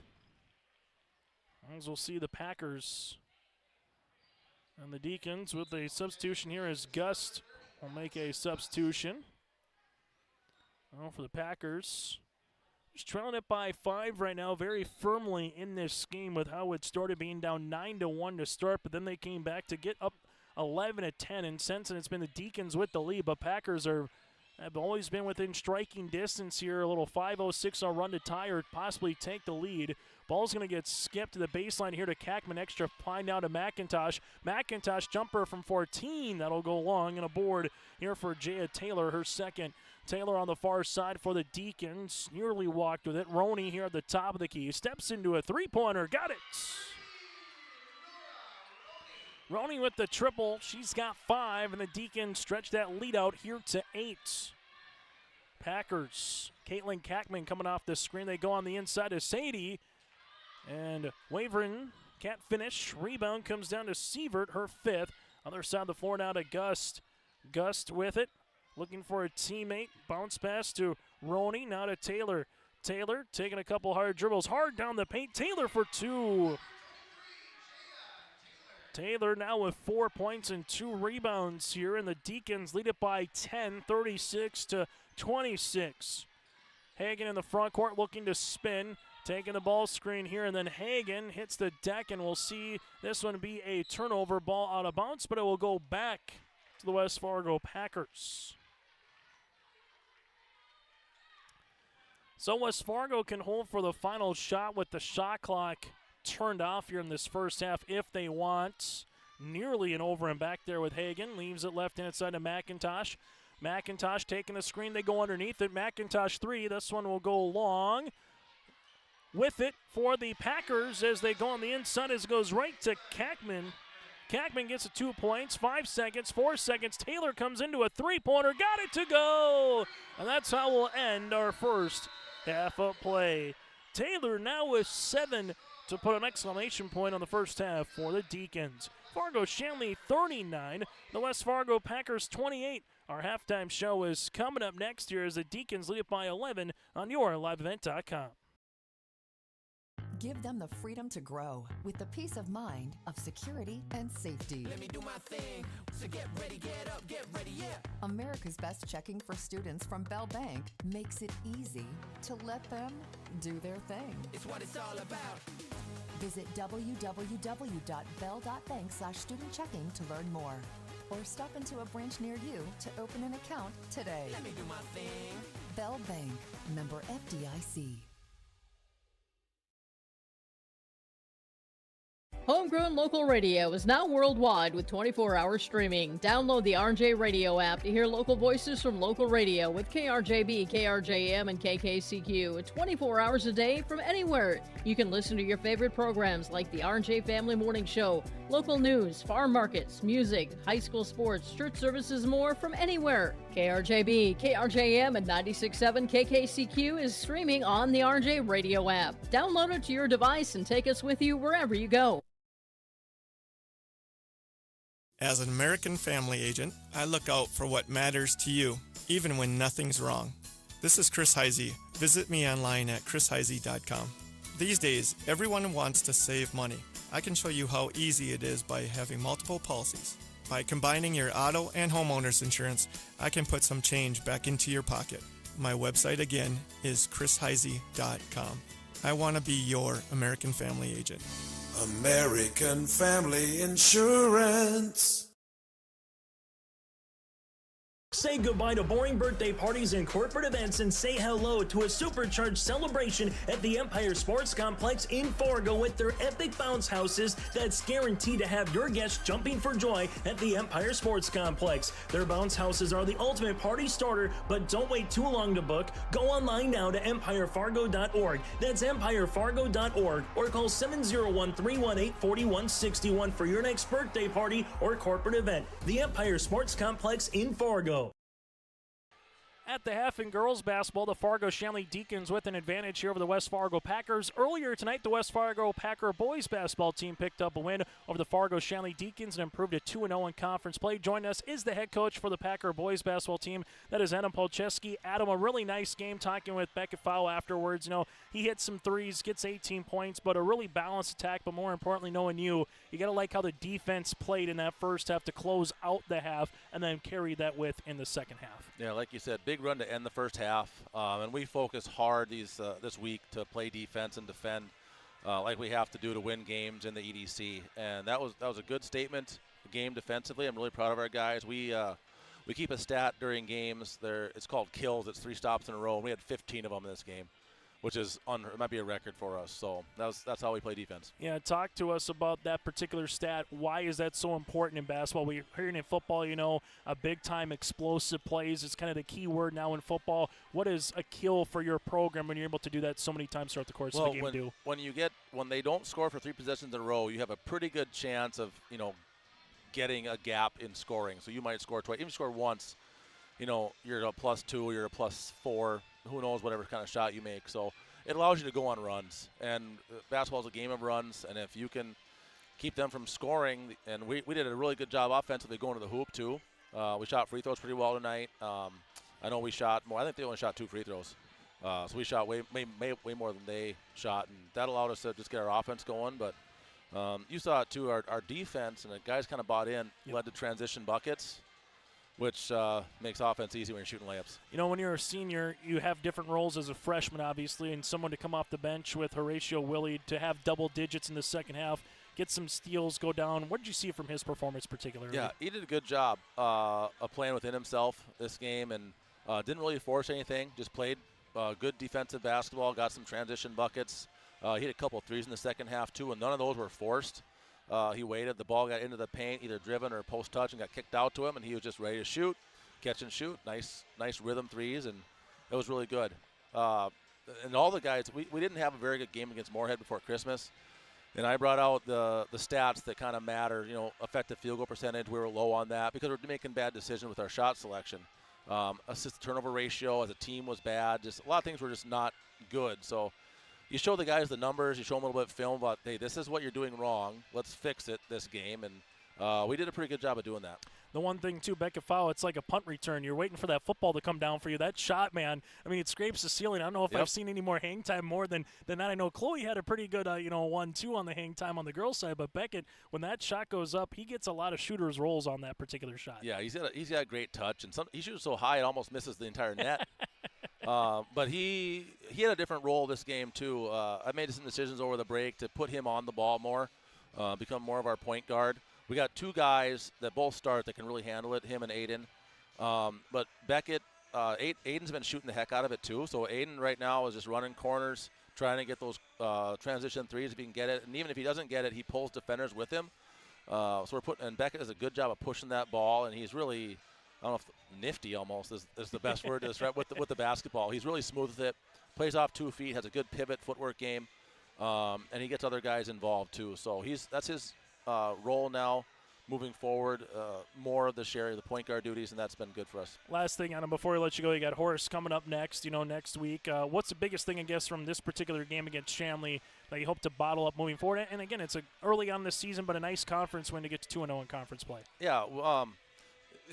As we'll see the Packers and the Deacons with a substitution here as Gust will make a substitution. Well, for the Packers, just trailing it by 5 right now, very firmly in this game with how it started being down 9-1 to start, but then they came back to get up 11-10, and since then it's been the Deacons with the lead, but Packers have always been within striking distance here. A little 5:06 run to tie or possibly take the lead. Ball's going to get skipped to the baseline here to Kackman. Extra pine down to McIntosh. McIntosh jumper from 14. That'll go long, and a board here for Jaya Taylor, her second. Taylor on the far side for the Deacons. Nearly walked with it. Roney here at the top of the key. Steps into a three-pointer. Got it. Roney with the triple. She's got 5, and the Deacons stretch that lead out here to 8. Packers. Caitlin Kackman coming off the screen. They go on the inside to Sadie. And Wavering can't finish. Rebound comes down to Sievert, her 5th. Other side of the floor now to Gust. Gust with it. Looking for a teammate. Bounce pass to Roney. Now to Taylor. Taylor taking a couple hard dribbles. Hard down the paint. Taylor for 2. Taylor now with 4 points and 2 rebounds here, and the Deacons lead it by 10, 36-26. Hagen in the front court looking to spin, taking the ball screen here, and then Hagen hits the deck, and we'll see this one be a turnover. Ball out of bounds, but it will go back to the West Fargo Packers. So West Fargo can hold for the final shot with the shot clock turned off here in this first half if they want. Nearly an over and back there with Hagen. Leaves it left-hand side to McIntosh. McIntosh taking the screen. They go underneath it. McIntosh 3. This one will go long. With it for the Packers as they go on the inside as it goes right to Kackman. Kackman gets 2 points. 5 seconds. 4 seconds. Taylor comes into a three-pointer. Got it to go. And that's how we'll end our first half of play. Taylor now with 7 to put an exclamation point on the first half for the Deacons. Fargo Shanley 39, the West Fargo Packers 28. Our halftime show is coming up next year as the Deacons lead it by 11 on yourliveevent.com. Give them the freedom to grow with the peace of mind of security and safety. Let me do my thing. So get ready, get up, get ready, yeah. America's Best Checking for students from Bell Bank makes it easy to let them do their thing. It's what it's all about. Visit www.bell.bank/student-checking to learn more. Or stop into a branch near you to open an account today. Let me do my thing. Bell Bank, member FDIC. Homegrown local radio is now worldwide with 24-hour streaming. Download the RJ Radio app to hear local voices from local radio with KRJB, KRJM, and KKCQ 24 hours a day from anywhere. You can listen to your favorite programs like the RJ Family Morning Show, local news, farm markets, music, high school sports, church services, more from anywhere. KRJB, KRJM, and 96.7 KKCQ is streaming on the RJ Radio app. Download it to your device and take us with you wherever you go. As an American Family Agent, I look out for what matters to you, even when nothing's wrong. This is Chris Heisey. Visit me online at chrisheisey.com. These days, everyone wants to save money. I can show you how easy it is by having multiple policies. By combining your auto and homeowner's insurance, I can put some change back into your pocket. My website again is chrisheisey.com. I want to be your American Family Agent. American Family Insurance. Say goodbye to boring birthday parties and corporate events and say hello to a supercharged celebration at the Empire Sports Complex in Fargo with their epic bounce houses that's guaranteed to have your guests jumping for joy at the Empire Sports Complex. Their bounce houses are the ultimate party starter, but don't wait too long to book. Go online now to empirefargo.org. That's empirefargo.org or call 701-318-4161 for your next birthday party or corporate event. The Empire Sports Complex in Fargo. At the half in girls basketball, the Fargo Shanley Deacons with an advantage here over the West Fargo Packers. Earlier tonight, the West Fargo Packer boys basketball team picked up a win over the Fargo Shanley Deacons and improved to 2-0 in conference play. Joining us is the head coach for the Packer boys basketball team. That is Adam Polcheski. Adam, a really nice game talking with Beckett Fowl afterwards. You know, he hits some threes, gets 18 points, but a really balanced attack. But more importantly, knowing you got to like how the defense played in that first half to close out the half and then carry that with in the second half. Yeah, like you said, big run to end the first half, and we focus hard this week to play defense and defend like we have to do to win games in the EDC, and that was a good statement. Game defensively, I'm really proud of our guys. We keep a stat during games. It's called kills. It's 3 stops in a row, and we had 15 of them in this game, which is it might be a record for us. So that's how we play defense. Yeah, talk to us about that particular stat. Why is that so important in basketball? We're hearing in football, you know, a big-time explosive plays is kind of the key word now in football. What is a kill for your program when you're able to do that so many times throughout the course of the game? When they don't score for 3 possessions in a row, you have a pretty good chance of, you know, getting a gap in scoring. So you might score twice. Even score once, you know, you're a +2, you're a +4. Who knows whatever kind of shot you make. So it allows you to go on runs. And basketball is a game of runs, and if you can keep them from scoring, and we did a really good job offensively going to the hoop too. We shot free throws pretty well tonight. I know we shot more. I think they only shot 2 free throws. So we shot way more than they shot, and that allowed us to just get our offense going. But you saw it too, our defense, and the guys kind of bought in, led to transition buckets, which makes offense easy when you're shooting layups. You know, when you're a senior, you have different roles as a freshman, obviously, and someone to come off the bench with Horatio Willie to have double digits in the second half, get some steals, go down. What did you see from his performance particularly? Yeah, he did a good job of playing within himself this game, and didn't really force anything, just played good defensive basketball, got some transition buckets. He hit a couple of threes in the second half, too, and none of those were forced. He waited. The ball got into the paint, either driven or post touch, and got kicked out to him, and he was just ready to shoot, catch and shoot. Nice rhythm threes, and it was really good. And all the guys, we didn't have a very good game against Moorhead before Christmas, and I brought out the stats that kind of matter. You know, effective field goal percentage, we were low on that because we're making bad decisions with our shot selection. Assist to turnover ratio as a team was bad. Just a lot of things were just not good. So you show the guys the numbers, you show them a little bit of film about, hey, this is what you're doing wrong. Let's fix it this game. And we did a pretty good job of doing that. The one thing, too, Beckett Fowl, it's like a punt return. You're waiting for that football to come down for you. That shot, man, I mean, it scrapes the ceiling. I don't know if I've seen any more hang time more than that. I know Chloe had a pretty good, 1-2 on the hang time on the girls' side. But Beckett, when that shot goes up, he gets a lot of shooters' rolls on that particular shot. Yeah, he's got a great touch. And he shoots so high it almost misses the entire net. But he had a different role this game, too. I made some decisions over the break to put him on the ball more, become more of our point guard. We got 2 guys that both start that can really handle it, him and Aiden. But Beckett, Aiden's been shooting the heck out of it, too. So Aiden right now is just running corners, trying to get those transition threes if he can get it. And even if he doesn't get it, he pulls defenders with him. So and Beckett does a good job of pushing that ball, and he's really, I don't know if nifty almost is the best word to describe with the basketball. He's really smooth with it, plays off 2 feet, has a good pivot footwork game, and he gets other guys involved, too. So that's his role now moving forward, more of the share of the point guard duties, and that's been good for us. Last thing, Adam, before we let you go, you got Horace coming up next, next week. What's the biggest thing, I guess, from this particular game against Shanley that you hope to bottle up moving forward? And, again, it's early on this season, but a nice conference win to get to 2-0 in conference play. Yeah,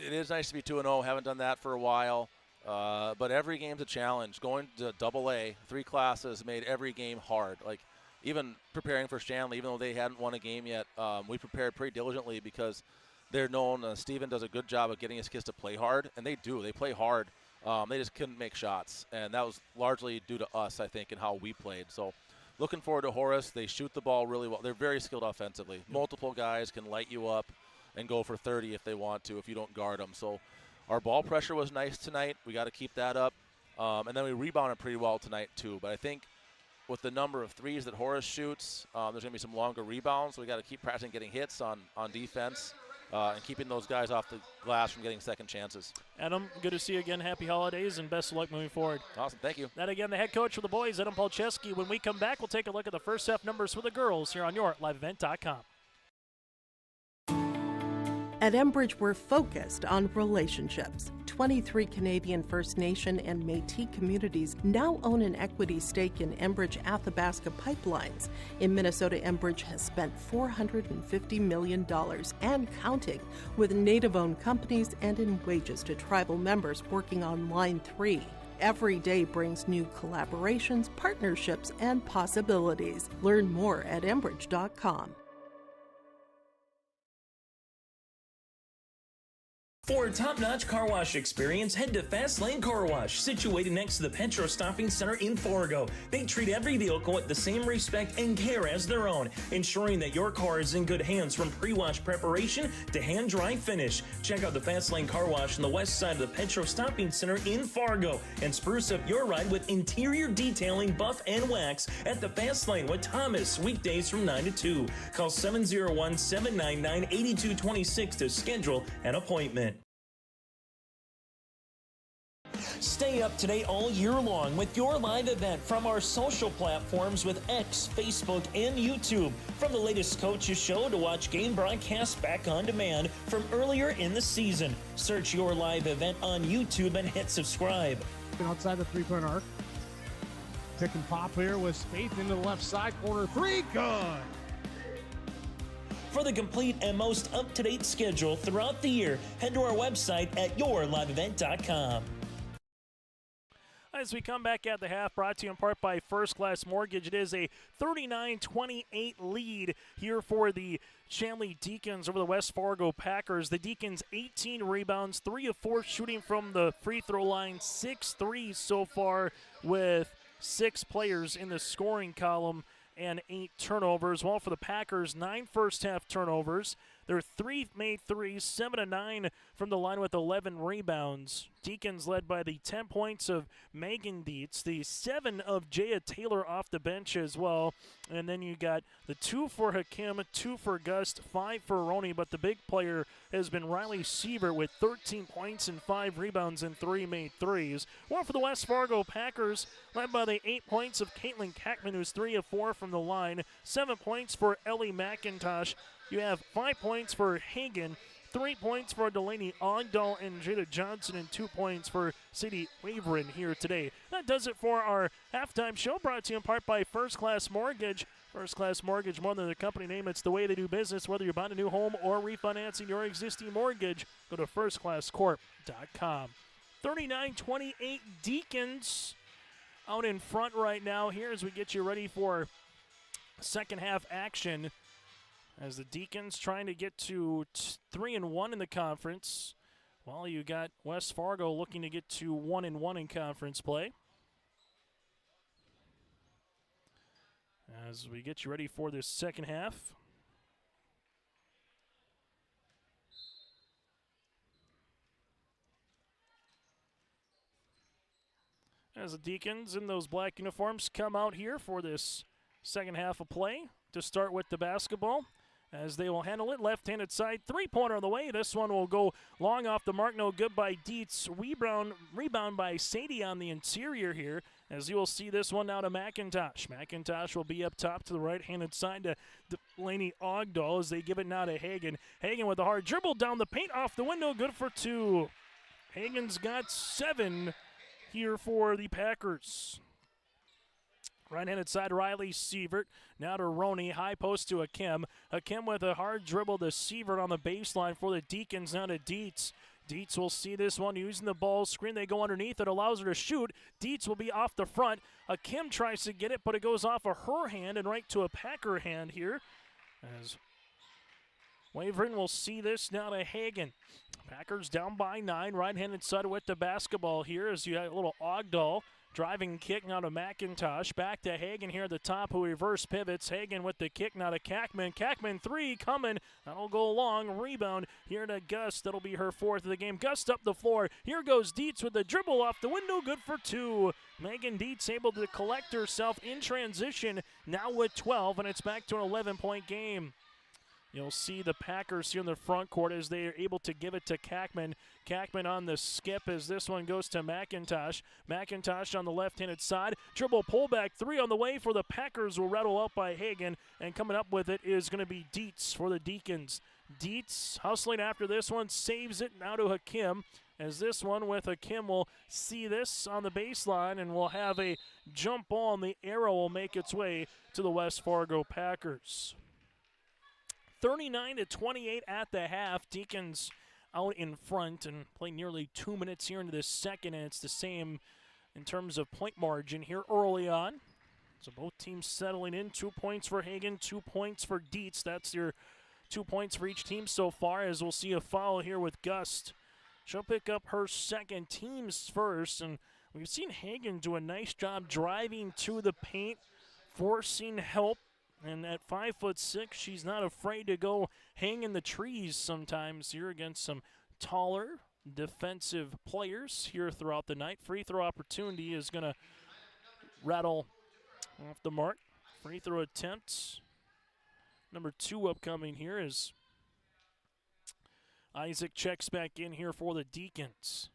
it is nice to be 2-0. Haven't done that for a while. But every game's a challenge. Going to AA, 3 classes made every game hard. Like, even preparing for Shanley, even though they hadn't won a game yet, we prepared pretty diligently because they're known. Steven does a good job of getting his kids to play hard, and they do. They play hard. They just couldn't make shots, and that was largely due to us, I think, and how we played. So looking forward to Horace. They shoot the ball really well. They're very skilled offensively. Multiple guys can light you up and go for 30 if they want to, if you don't guard them. So our ball pressure was nice tonight. We got to keep that up. And then we rebounded pretty well tonight, too. But I think with the number of threes that Horace shoots, there's going to be some longer rebounds. So we got to keep practicing getting hits on defense and keeping those guys off the glass from getting second chances. Adam, good to see you again. Happy holidays and best of luck moving forward. Awesome. Thank you. That again, the head coach for the boys, Adam Polcheski. When we come back, we'll take a look at the first half numbers for the girls here on your liveevent.com. At Enbridge, we're focused on relationships. 23 Canadian First Nation and Métis communities now own an equity stake in Enbridge Athabasca Pipelines. In Minnesota, Enbridge has spent $450 million and counting with Native-owned companies and in wages to tribal members working on Line 3. Every day brings new collaborations, partnerships, and possibilities. Learn more at Enbridge.com. For a top-notch car wash experience, head to Fast Lane Car Wash, situated next to the Petro Stopping Center in Fargo. They treat every vehicle with the same respect and care as their own, ensuring that your car is in good hands from pre-wash preparation to hand-dry finish. Check out the Fast Lane Car Wash on the west side of the Petro Stopping Center in Fargo and spruce up your ride with interior detailing, buff, and wax at the Fast Lane with Thomas, weekdays from 9 to 2. Call 701-799-8226 to schedule an appointment. Stay up to date all year long with your live event from our social platforms with X, Facebook, and YouTube. From the latest coaches show to watch game broadcasts back on demand from earlier in the season. Search your live event on YouTube and hit subscribe. Outside the three-point arc. Pick and pop here with Spaeth into the left side corner. Three, good. For the complete and most up-to-date schedule throughout the year, head to our website at yourliveevent.com. As we come back at the half, brought to you in part by First Class Mortgage. It is a 39-28 lead here for the Shanley Deacons over the West Fargo Packers. The Deacons 18 rebounds, 3 of 4 shooting from the free throw line, 6 threes so far with 6 players in the scoring column and 8 turnovers. Well, for the Packers, 9 first-half turnovers. Their 3 made threes, 7 of 9 from the line with 11 rebounds. Deacons led by the 10 points of Megan Dietz, the 7 of Jaya Taylor off the bench as well. And then you got the 2 for Hakim, 2 for Gust, 5 for Roney. But the big player has been Riley Sievert with 13 points and 5 rebounds and 3 made threes. One for the West Fargo Packers, led by the 8 points of Caitlin Kackman, who's 3 of 4 from the line. 7 points for Ellie McIntosh. You have 5 points for Hagen, 3 points for Delaney Ogdahl and Jada Johnson, and 2 points for Sadie Waverin here today. That does it for our halftime show, brought to you in part by First Class Mortgage. First Class Mortgage, more than the company name, it's the way they do business. Whether you're buying a new home or refinancing your existing mortgage, go to firstclasscorp.com. 39-28 Deacons out in front right now here as we get you ready for second half action. As the Deacons trying to get to 3-1 in the conference, while you got West Fargo looking to get to 1-1 in conference play. As we get you ready for this second half. As the Deacons in those black uniforms come out here for this second half of play to start with the basketball. As they will handle it, left-handed side, three-pointer on the way. This one will go long off the mark, no good by Dietz. Rebound by Sadie on the interior here, as you will see this one now to McIntosh. McIntosh will be up top to the right-handed side to Delaney Ogdahl as they give it now to Hagen. Hagen with a hard dribble down the paint, off the window, good for 2. Hagen's got 7 here for the Packers. Right-handed side, Riley Sievert. Now to Roney. High post to Hakim. Hakim with a hard dribble to Sievert on the baseline for the Deacons. Now to Dietz. Dietz will see this one using the ball screen. They go underneath. It allows her to shoot. Dietz will be off the front. Hakim tries to get it, but it goes off of her hand and right to a Packer hand here. As Waverin will see this now to Hagen. Packers down by 9. Right-handed side with the basketball here as you have a little Ogdahl. Driving kick now to McIntosh. Back to Hagen here at the top, who reverse pivots. Hagen with the kick now to Kackman. Kackman 3 coming. That'll go long. Rebound here to Gust. That'll be her 4th of the game. Gust up the floor. Here goes Dietz with the dribble off the window. Good for 2. Megan Dietz able to collect herself in transition. Now with 12, and it's back to an 11-point game. You'll see the Packers here in the front court as they are able to give it to Kackman. Kackman on the skip as this one goes to McIntosh. McIntosh on the left-handed side. Dribble pullback three on the way for the Packers will rattle up by Hagen. And coming up with it is going to be Dietz for the Deacons. Dietz hustling after this one. Saves it now to Hakim. As this one with Hakim will see this on the baseline and will have a jump ball and the arrow will make its way to the West Fargo Packers. 39-28 at the half. Deacons out in front and play nearly 2 minutes here into this second, and it's the same in terms of point margin here early on. So both teams settling in. 2 points for Hagen, 2 points for Dietz. That's your 2 points for each team so far, as we'll see a foul here with Gust. She'll pick up her second, team's first, and we've seen Hagen do a nice job driving to the paint, forcing help. And at 5'6", she's not afraid to go hang in the trees sometimes here against some taller defensive players here throughout the night. Free throw opportunity is going to rattle off the mark. Free throw attempts. Number 2 upcoming here is Isaac checks back in here for the Deacons.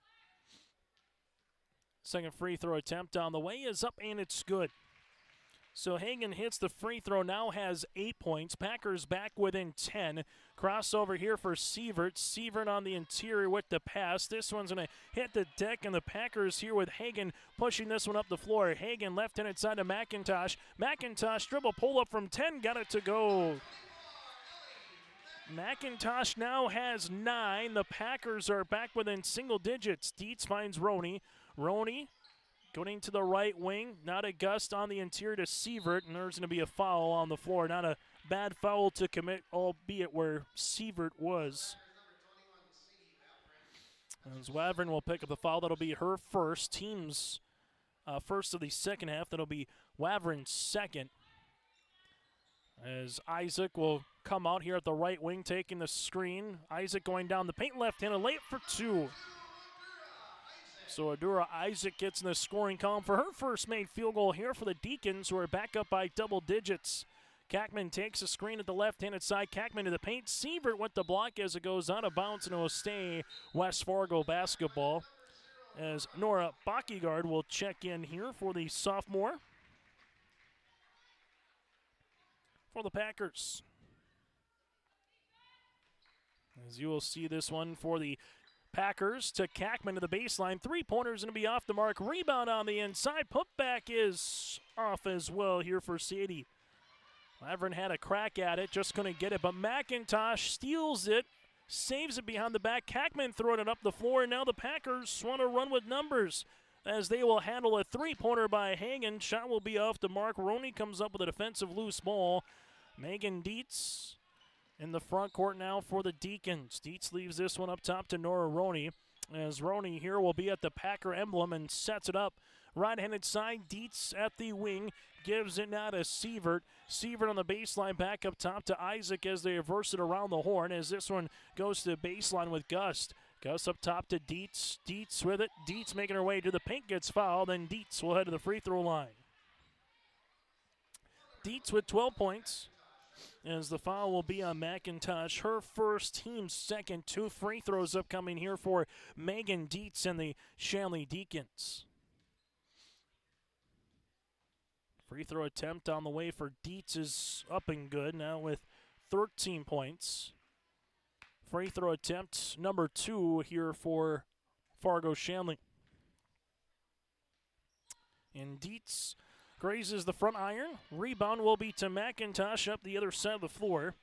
Second free throw attempt on the way is up, and it's good. So Hagen hits the free throw, now has 8 points. Packers back within 10. Crossover here for Sievert. Sievert on the interior with the pass. This one's going to hit the deck, and the Packers here with Hagen pushing this one up the floor. Hagen left-handed side to McIntosh. McIntosh dribble pull up from 10, got it to go. McIntosh now has 9. The Packers are back within single digits. Dietz finds Roney. Roney going to the right wing, not a Gust on the interior to Sievert, and there's going to be a foul on the floor. Not a bad foul to commit, albeit where Sievert was. As Wavrin will pick up the foul, that'll be her first. Team's first of the second half, that'll be Wavrin's second. As Isaac will come out here at the right wing, taking the screen. Isaac going down the paint, left-handed layup for 2. So Adura Isaac gets in the scoring column for her first made field goal here for the Deacons, who are back up by double digits. Kackman takes a screen at the left-handed side. Kackman to the paint. Sievert with the block as it goes out of bounds, and it will stay West Fargo basketball. As Nora Bakigard will check in here for the sophomore for the Packers. As you will see this one for the Packers to Kackman to the baseline. 3-pointer's going to be off the mark. Rebound on the inside. Putback is off as well here for Sadie. Laverne had a crack at it, just couldn't get it, but McIntosh steals it, saves it behind the back. Kackman throwing it up the floor, and now the Packers want to run with numbers as they will handle a 3-pointer by Hagen. Shot will be off the mark. Roney comes up with a defensive loose ball. Megan Dietz in the front court now for the Deacons. Dietz leaves this one up top to Nora Roney, as Roney here will be at the Packer emblem and sets it up. Right-handed side, Dietz at the wing, gives it now to Sievert. Sievert on the baseline, back up top to Isaac as they reverse it around the horn, as this one goes to the baseline with Gust. Gust up top to Dietz. Dietz with it. Dietz making her way to the paint, gets fouled, then Dietz will head to the free throw line. Dietz with 12 points. As the foul will be on McIntosh. Her first, team's second. 2 free throws upcoming here for Megan Dietz and the Shanley Deacons. Free throw attempt on the way for Dietz is up and good now with 13 points. Free throw attempt number 2 here for Fargo Shanley. And Dietz grazes the front iron. Rebound will be to McIntosh up the other side of the floor.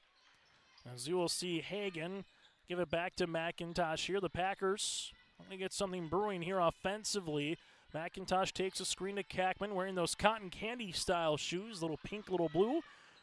As you will see Hagen give it back to McIntosh here. The Packers want to get something brewing here offensively. McIntosh takes a screen to Kackman wearing those cotton candy style shoes, little pink, little blue.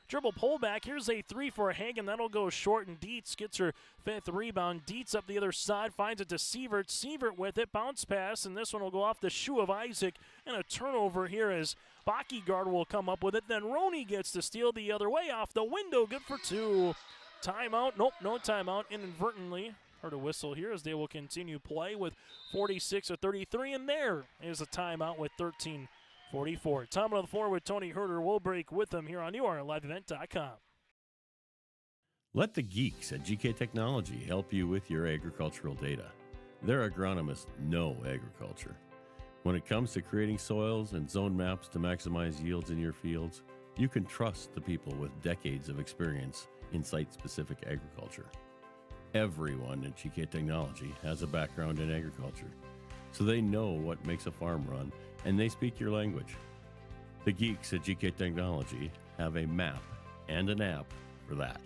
Dribble pullback. Here's a 3 for Hagen. That'll go short, and Dietz gets her 5th rebound. Dietz up the other side, finds it to Sievert. Sievert with it. Bounce pass, and this one will go off the shoe of Isaac. And a turnover here as Bakigard will come up with it. Then Roney gets the steal the other way off the window. Good for 2. Timeout. Nope, no timeout. Inadvertently heard a whistle here as they will continue play with 46-33. And there is a timeout with 13:44. Time on the floor with Tony Herter. We'll break with them here on URLiveevent.com. Let the geeks at GK Technology help you with your agricultural data. Their agronomists know agriculture. When it comes to creating soils and zone maps to maximize yields in your fields, you can trust the people with decades of experience in site-specific agriculture. Everyone at GK Technology has a background in agriculture, so they know what makes a farm run, and they speak your language. The geeks at GK Technology have a map and an app for that.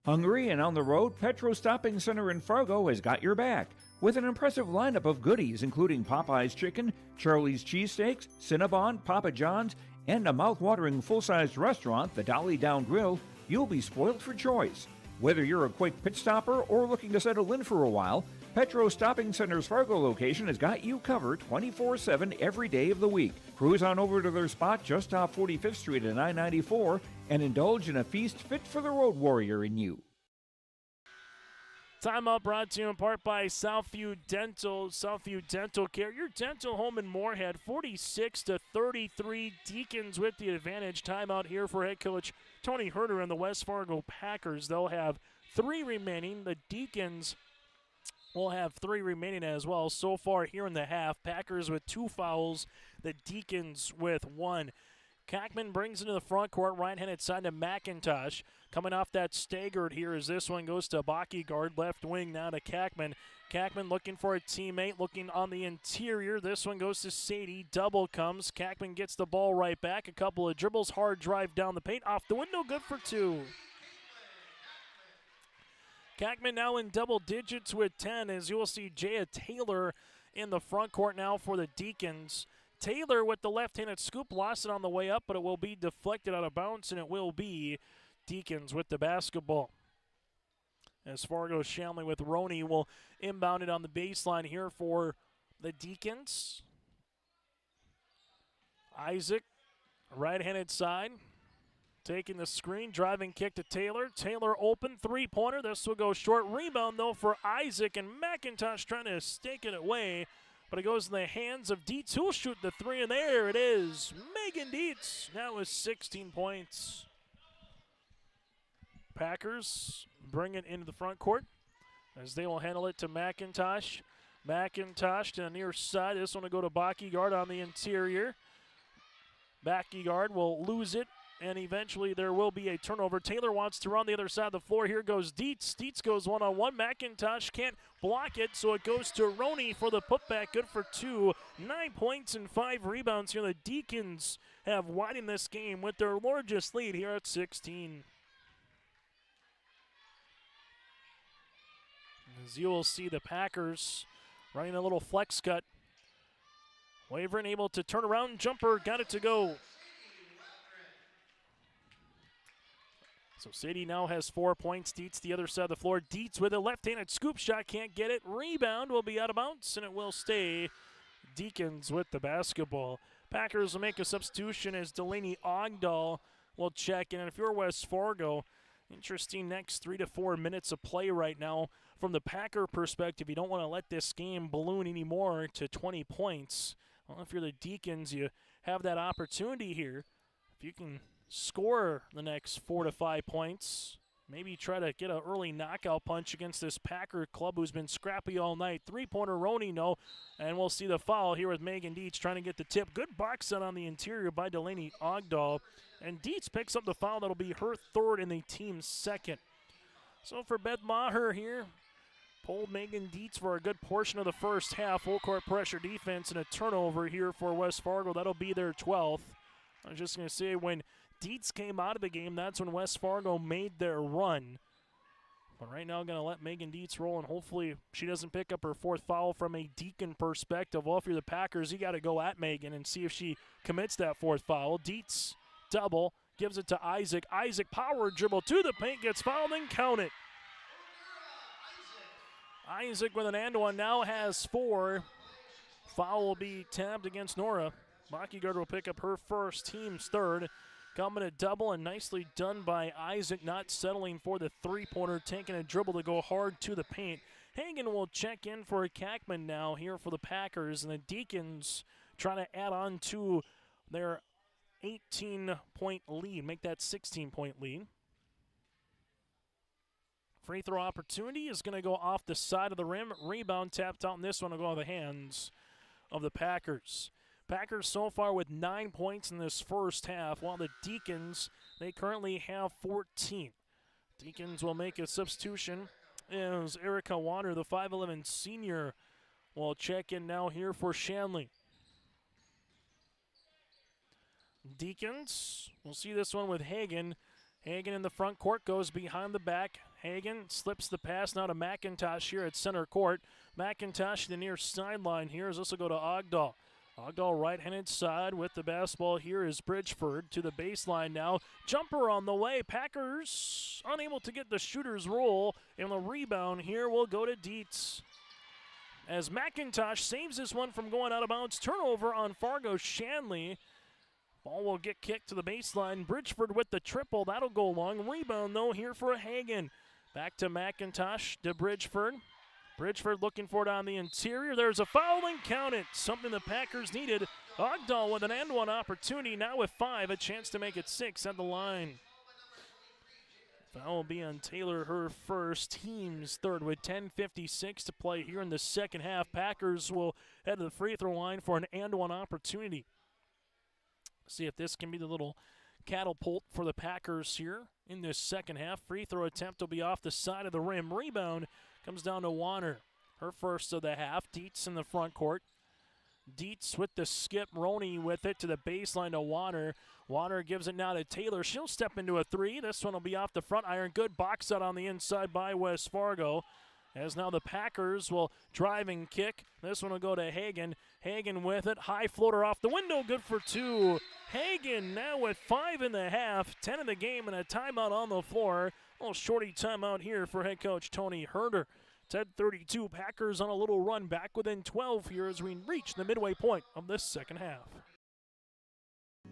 Hungry and on the road, Petro Stopping Center in Fargo has got your back with an impressive lineup of goodies including Popeye's Chicken, Charlie's Cheesesteaks, Cinnabon, Papa John's, and a mouth-watering full-sized restaurant, the Dolly Down Grill. You'll be spoiled for choice. Whether you're a quick pit stopper or looking to settle in for a while, Petro Stopping Center's Fargo location has got you covered 24/7 every day of the week. Cruise on over to their spot just off 45th Street at I-94 and indulge in a feast fit for the road warrior in you. Timeout brought to you in part by Southview Dental. Southview Dental Care, your dental home in Moorhead, 46-33. Deacons with the advantage. Timeout here for head coach Tony Herter and the West Fargo Packers. They'll have 3 remaining. The Deacons will have 3 remaining as well. So far here in the half, Packers with 2 fouls, the Deacons with 1. Kackman brings into the front court, right-handed side to McIntosh. Coming off that staggered here as this one goes to Backyguard, left wing now to Kackman. Kackman looking for a teammate, looking on the interior. This one goes to Sadie. Double comes. Kackman gets the ball right back. A couple of dribbles, hard drive down the paint. Off the window, good for 2. Kackman now in double digits with 10 as you will see Jaya Taylor in the front court now for the Deacons. Taylor with the left-handed scoop, lost it on the way up, but it will be deflected out of bounds, and it will be Deacons with the basketball. As Fargo Shanley with Roney will inbound it on the baseline here for the Deacons. Isaac, right-handed side, taking the screen, driving kick to Taylor. Taylor open, three-pointer. This will go short. Rebound, though, for Isaac, and McIntosh trying to stake it away. But it goes in the hands of Dietz, who'll shoot the 3, and there it is. Megan Dietz now with 16 points. Packers bring it into the front court as they will handle it to McIntosh. McIntosh to the near side. This one will go to Backyguard on the interior. Backyguard will lose it, and eventually there will be a turnover. Taylor wants to run the other side of the floor. Here goes Dietz. Dietz goes one-on-one. McIntosh can't block it, so it goes to Roney for the putback. Good for 2. 9 points and 5 rebounds here. The Deacons have widened this game with their largest lead here at 16. As you will see the Packers running a little flex cut. Wavering able to turn around. Jumper got it to go. So Sadie now has 4 points. Dietz the other side of the floor. Dietz with a left-handed scoop shot. Can't get it. Rebound will be out of bounds, and it will stay Deacons with the basketball. Packers will make a substitution as Delaney Ogdahl will check in. And if you're West Fargo, interesting next 3 to 4 minutes of play right now. From the Packer perspective, you don't want to let this game balloon anymore to 20 points. Well, if you're the Deacons, you have that opportunity here. If you can score the next 4 to 5 points, maybe try to get an early knockout punch against this Packer club who's been scrappy all night. Three-pointer Roney, no, and we'll see the foul here with Megan Dietz trying to get the tip. Good box set on the interior by Delaney Ogdahl, and Dietz picks up the foul. That'll be her 3rd and the team's 2nd. So for Beth Maher here, pulled Megan Dietz for a good portion of the first half. Full court pressure defense and a turnover here for West Fargo. That'll be their 12th. I was just going to say, when Dietz came out of the game, that's when West Fargo made their run. But right now, I'm going to let Megan Dietz roll, and hopefully she doesn't pick up her 4th foul from a Deacon perspective. Well, if you're the Packers, you got to go at Megan and see if she commits that 4th foul. Dietz double, gives it to Isaac. Isaac power dribble to the paint, gets fouled, and count it. Isaac with an and one now has 4. Foul will be tabbed against Nora. Backyguard will pick up her 1st, team's 3rd. Coming a double, and nicely done by Isaac, not settling for the three-pointer, taking a dribble to go hard to the paint. Hagan will check in for Kackman now here for the Packers, and the Deacons trying to add on to their 18-point lead, make that 16-point lead. Free throw opportunity is going to go off the side of the rim. Rebound tapped out, and this one will go out of the hands of the Packers. Packers so far with 9 points in this first half, while the Deacons, they currently have 14. Deacons will make a substitution as Erica Water, the 5'11 senior, will check in now here for Shanley. Deacons, we'll see this one with Hagan. Hagan in the front court goes behind the back. Hagan slips the pass now to McIntosh here at center court. McIntosh the near sideline here as this will go to Ogdahl. Ogdahl right-handed side with the basketball here is Bridgeford to the baseline now. Jumper on the way. Packers unable to get the shooter's roll, and the rebound here will go to Dietz. As McIntosh saves this one from going out of bounds. Turnover on Fargo Shanley. Ball will get kicked to the baseline. Bridgeford with the triple. That'll go long. Rebound, though, here for Hagan. Back to McIntosh to Bridgeford. Bridgeford looking for it on the interior. There's a foul and count it. Something the Packers needed. Ogdahl with an and one opportunity. Now with 5, a chance to make it 6 at the line. Foul will be on Taylor, her first, team's third, with 10:56 to play here in the second half. Packers will head to the free throw line for an and one opportunity. See if this can be the little catapult for the Packers here in this second half. Free throw attempt will be off the side of the rim. Rebound comes down to Warner. Her first of the half. Dietz in the front court. Dietz with the skip. Roney with it to the baseline to Warner. Warner gives it now to Taylor. She'll step into a 3. This one will be off the front iron. Good box out on the inside by West Fargo. As now the Packers will drive and kick. This one will go to Hagan. Hagan with it. High floater off the window. Good for 2. Hagan now with 5 in the half. 10 in the game and a timeout on the floor. A little shorty timeout here for head coach Tony Herder. 10:32. Packers on a little run back within 12 here as we reach the midway point of this second half.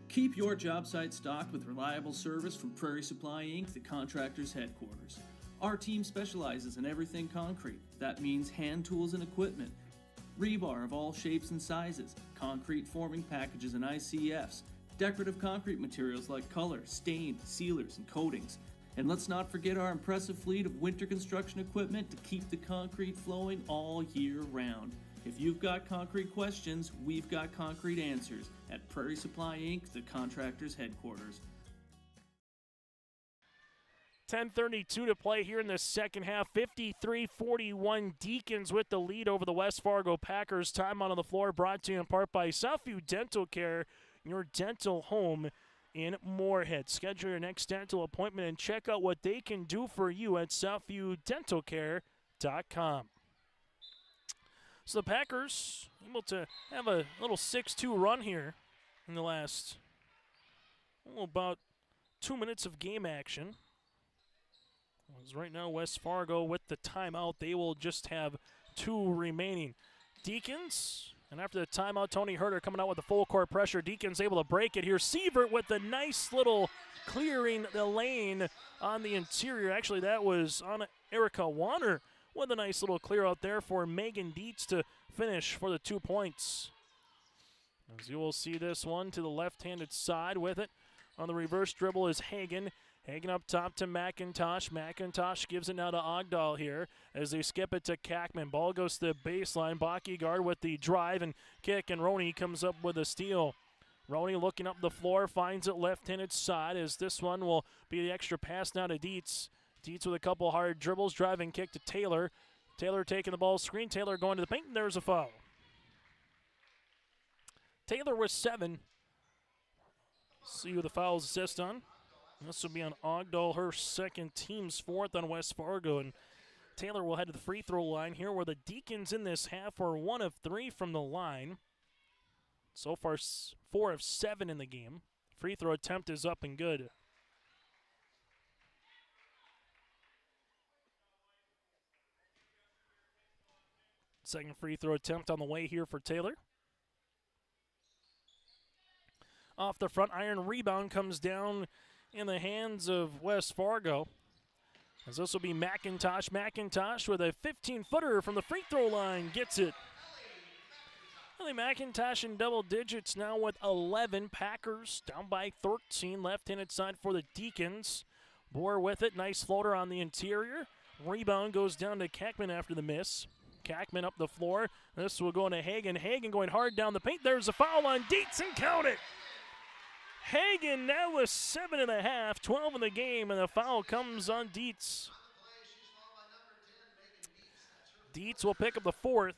Keep your job site stocked with reliable service from Prairie Supply Inc., the contractor's headquarters. Our team specializes in everything concrete. That means hand tools and equipment, rebar of all shapes and sizes, concrete forming packages and ICFs, decorative concrete materials like color, stain, sealers, and coatings. And let's not forget our impressive fleet of winter construction equipment to keep the concrete flowing all year round. If you've got concrete questions, we've got concrete answers at Prairie Supply Inc., the contractor's headquarters. 10:32 to play here in the second half. 53-41 Deacons with the lead over the West Fargo Packers. Timeout on the floor brought to you in part by Southview Dental Care, your dental home in Moorhead. Schedule your next dental appointment and check out what they can do for you at southviewdentalcare.com. So the Packers able to have a little 6-2 run here in the last about 2 minutes of game action. As right now, West Fargo with the timeout, they will just have 2 remaining. Deacons, and after the timeout, Tony Herder coming out with the full court pressure. Deacons able to break it here. Sievert with the nice little clearing the lane on the interior. Actually, that was on Erica Warner with a nice little clear out there for Megan Dietz to finish for the 2 points. As you will see this one to the left-handed side with it. On the reverse dribble is Hagan. Hagan up top to McIntosh. McIntosh gives it now to Ogdahl here as they skip it to Kackman. Ball goes to the baseline. Bockygaard with the drive and kick, and Roney comes up with a steal. Roney looking up the floor, finds it left-handed side as this one will be the extra pass now to Dietz. Dietz with a couple hard dribbles, drive and kick to Taylor. Taylor taking the ball screen. Taylor going to the paint, and there's a foul. Taylor with 7. See who the fouls assist on. This will be on Ogdahl, her second, team's 4th on West Fargo. And Taylor will head to the free throw line here where the Deacons in this half are 1 of 3 from the line. So far, 4 of 7 in the game. Free throw attempt is up and good. Second free throw attempt on the way here for Taylor. Off the front iron, rebound comes down in the hands of West Fargo. As this will be McIntosh. McIntosh with a 15-footer from the free throw line gets it. Shanley McIntosh in double digits now with 11. Packers down by 13. Left-handed side for the Deacons. Boer with it. Nice floater on the interior. Rebound goes down to Kackman after the miss. Kackman up the floor. This will go to Hagen. Hagen going hard down the paint. There's a foul on Dietz and count it. Hagen now with 7.5, 12 in the game, and the foul comes on Dietz. Dietz will pick up the 4th.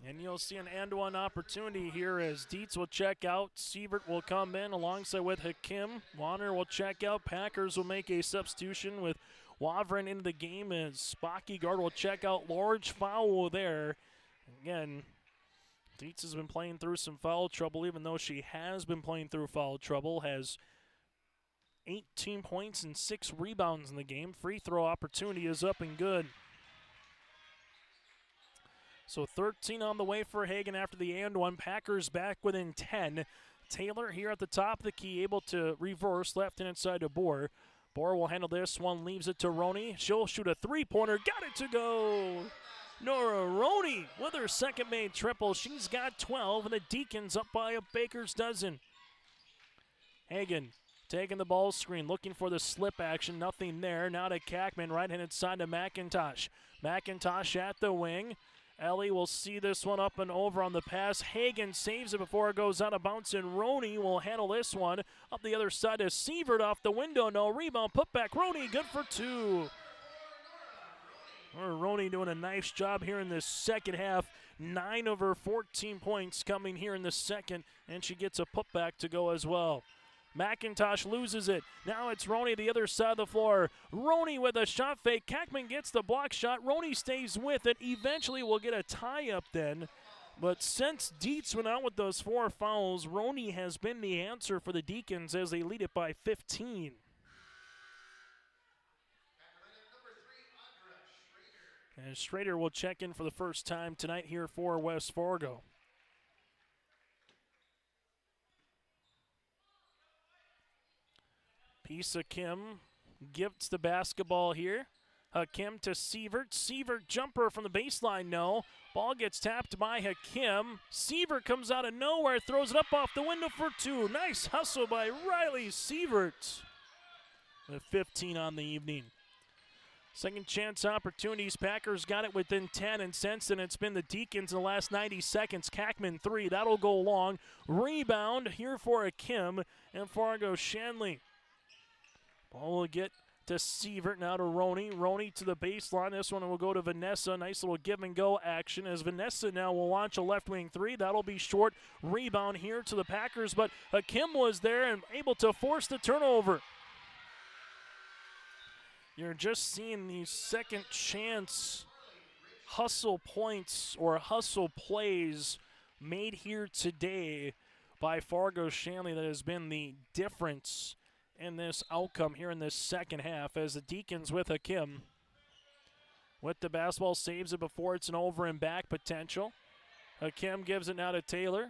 And you'll see an and-one opportunity here as Dietz will check out. Sievert will come in alongside with Hakim. Warner will check out. Packers will make a substitution with Wavrin into the game as Spocky guard will check out. Large foul there. Again, Dietz has been playing through some foul trouble, even though she has been playing through foul trouble. Has 18 points and 6 rebounds in the game. Free throw opportunity is up and good. So 13 on the way for Hagen after the and one. Packers back within 10. Taylor here at the top of the key, able to reverse left and inside to Boer. Boer will handle this one, leaves it to Roney. She'll shoot a three-pointer, got it to go. Nora Roney with her second made triple. She's got 12, and the Deacons up by a baker's dozen. Hagen taking the ball screen, looking for the slip action, nothing there. Now to Kackman, right-handed side to McIntosh. McIntosh at the wing. Ellie will see this one up and over on the pass. Hagen saves it before it goes out of bounds, and Roney will handle this one. Up the other side to Sievert off the window. No rebound. Put back Roney. Good for 2. Roney doing a nice job here in this second half. 9 of her 14 points coming here in the second, and she gets a putback to go as well. McIntosh loses it. Now it's Roney the other side of the floor. Roney with a shot fake. Kackman gets the block shot. Roney stays with it. Eventually we'll get a tie-up then. But since Dietz went out with those 4 fouls, Roney has been the answer for the Deacons as they lead it by 15. And Schrader will check in for the first time tonight here for West Fargo. Hakim gets the basketball here. Hakim to Sievert. Sievert jumper from the baseline, no. Ball gets tapped by Hakim. Sievert comes out of nowhere, throws it up off the window for 2. Nice hustle by Riley Sievert with 15 on the evening. Second chance opportunities. Packers got it within 10, and since then it's been the Deacons in the last 90 seconds. Kackman 3, that'll go long. Rebound here for Hakim and Fargo Shanley. Ball will get to Sievert, now to Roney. Roney to the baseline. This one will go to Vanessa. Nice little give and go action as Vanessa now will launch a left wing 3. That'll be short. Rebound here to the Packers, but Hakim was there and able to force the turnover. You're just seeing these second chance hustle points or hustle plays made here today by Fargo Shanley that has been the difference in this outcome here in this second half as the Deacons with Hakim. With the basketball, saves it before it's an over and back potential. Hakim gives it now to Taylor.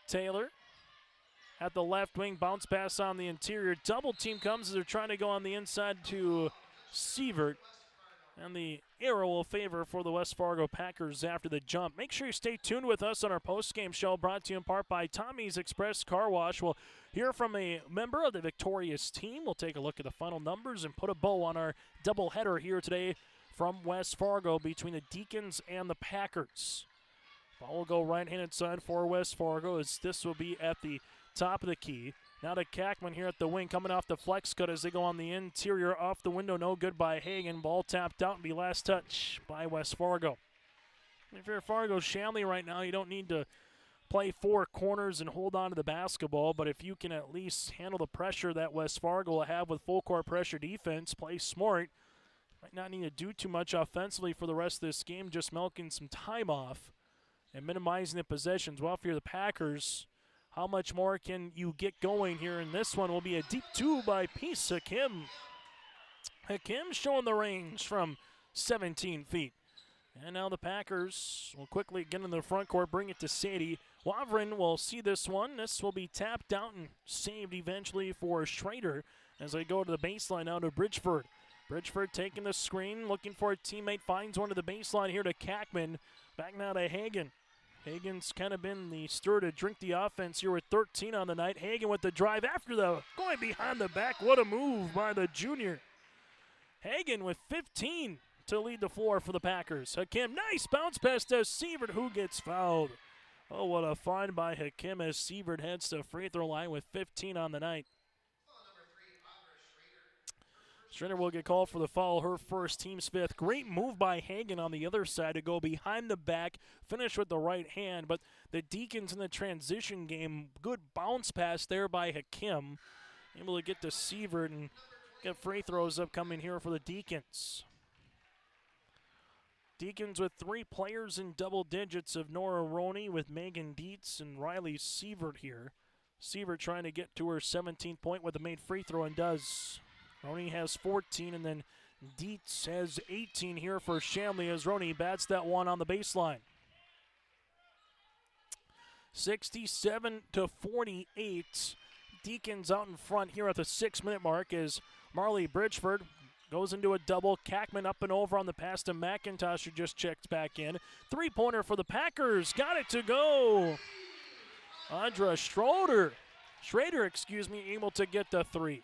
Taylor at the left wing, bounce pass on the interior. Double team comes as they're trying to go on the inside to Sievert. And the arrow will favor for the West Fargo Packers after the jump. Make sure you stay tuned with us on our post-game show brought to you in part by Tommy's Express Car Wash. We'll hear from a member of the victorious team. We'll take a look at the final numbers and put a bow on our doubleheader here today from West Fargo between the Deacons and the Packers. Ball will go right-handed side for West Fargo as this will be at the top of the key. Now to Kackman here at the wing, coming off the flex cut as they go on the interior, off the window, no good by Hagen. Ball tapped out and be last touch by West Fargo. If you're Fargo Shanley right now, you don't need to play 4 corners and hold on to the basketball, but if you can at least handle the pressure that West Fargo will have with full court pressure defense, play smart, might not need to do too much offensively for the rest of this game, just milking some time off and minimizing the possessions. Well, if you're the Packers, how much more can you get going here? And this one will be a deep 2 by Hakim. Hakim showing the range from 17 feet. And now the Packers will quickly get in the front court, bring it to Sadie. Wavrin will see this one. This will be tapped out and saved eventually for Schrader as they go to the baseline now to Bridgeford. Bridgeford taking the screen, looking for a teammate, finds one to the baseline here to Kackman. Back now to Hagen. Hagen's kind of been the stir to drink the offense here with 13 on the night. Hagen with the drive after the going behind the back. What a move by the junior. Hagen with 15 to lead the floor for the Packers. Hakim, nice bounce pass to Sievert, who gets fouled. Oh, what a find by Hakim as Sievert heads to free throw line with 15 on the night. Schrader will get called for the foul, her first, team's fifth. Great move by Hagen on the other side to go behind the back, finish with the right hand. But the Deacons in the transition game, good bounce pass there by Hakim. Able to get to Sievert and get free throws upcoming here for the Deacons. Deacons with 3 players in double digits of Nora Roney with Megan Dietz and Riley Sievert here. Sievert trying to get to her 17th point with a made free throw and does. Roney has 14, and then Dietz has 18 here for Shanley as Roney bats that one on the baseline. 67-48. Deacons out in front here at the 6-minute mark as Marley Bridgeford goes into a double. Kackman up and over on the pass to McIntosh, who just checked back in. 3-pointer for the Packers. Got it to go. Andra Schrader, able to get the 3.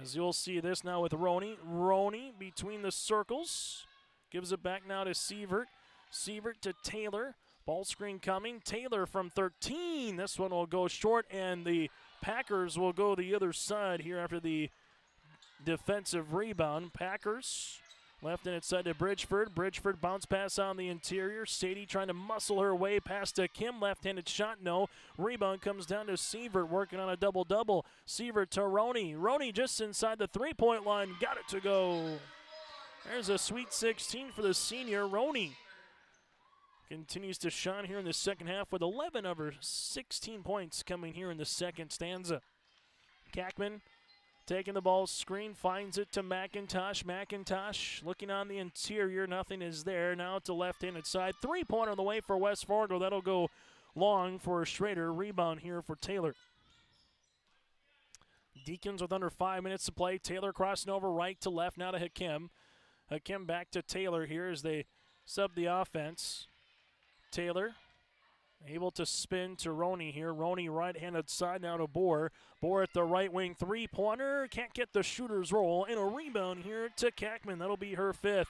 As you'll see this now with Roney. Roney between the circles. Gives it back now to Sievert. Sievert to Taylor. Ball screen coming. Taylor from 13. This one will go short, and the Packers will go the other side here after the defensive rebound. Packers left-handed side to Bridgeford. Bridgeford bounce pass on the interior. Sadie trying to muscle her way past to Kim. Left-handed shot, no. Rebound comes down to Sievert working on a double-double. Sievert to Roney. Roney just inside the 3-point line. Got it to go. There's a sweet 16 for the senior. Roney continues to shine here in the second half with 11 of her 16 points coming here in the second stanza. Kackman taking the ball, screen, finds it to McIntosh. McIntosh looking on the interior. Nothing is there. Now to left-handed side. 3-pointer on the way for West Fargo. That'll go long for Schrader. Rebound here for Taylor. Deacons with under 5 minutes to play. Taylor crossing over right to left. Now to Hakim. Hakim back to Taylor here as they sub the offense. Taylor able to spin to Roney here. Roney right-handed side now to Bohr. Bohr at the right wing. 3-pointer. Can't get the shooter's roll. And a rebound here to Kackman. That'll be her 5th.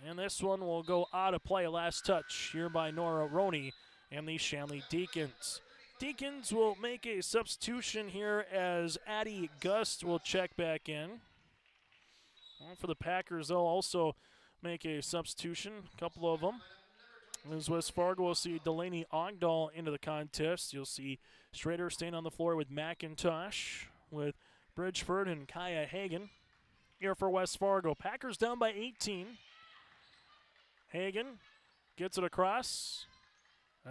And this one will go out of play. Last touch here by Nora Roney and the Shanley Deacons. Deacons will make a substitution here as Addie Gust will check back in. Well, for the Packers, they'll also make a substitution. A couple of them. As West Fargo will see Delaney Ogdahl into the contest. You'll see Schrader staying on the floor with McIntosh, with Bridgeford and Kaya Hagen. Here for West Fargo. Packers down by 18. Hagen gets it across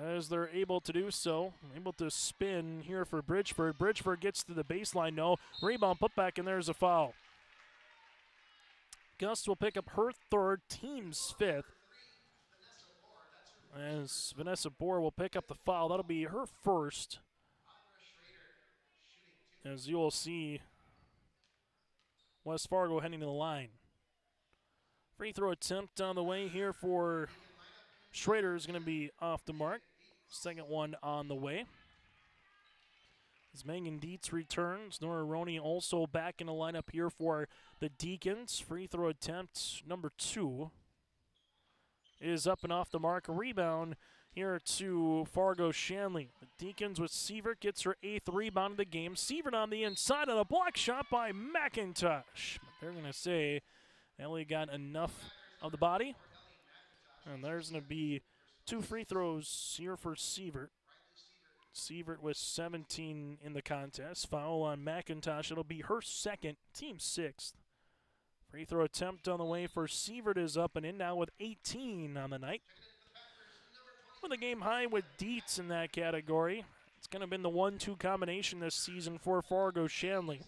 as they're able to do so. Able to spin here for Bridgeford. Bridgeford gets to the baseline. No. Rebound put back, and there's a foul. Gust will pick up her 3rd, team's 5th. As Vanessa Bohr will pick up the foul. That'll be her 1st. As you will see West Fargo heading to the line. Free throw attempt on the way here for Schrader is going to be off the mark. Second one on the way. As Megan Dietz returns, Nora Roney also back in the lineup here for the Deacons. Free throw attempt number 2 is up and off the mark. A rebound here to Fargo Shanley. The Deacons with Sievert gets her 8th rebound of the game. Sievert on the inside on a block shot by McIntosh. But they're going to say Ellie got enough of the body. And there's going to be 2 free throws here for Sievert. Sievert with 17 in the contest. Foul on McIntosh. It'll be her 2nd, team 6th. Free throw attempt on the way for Sievert is up and in now with 18 on the night. With a game high with Dietz in that category. It's going to have been the 1-2 combination this season for Fargo Shanley.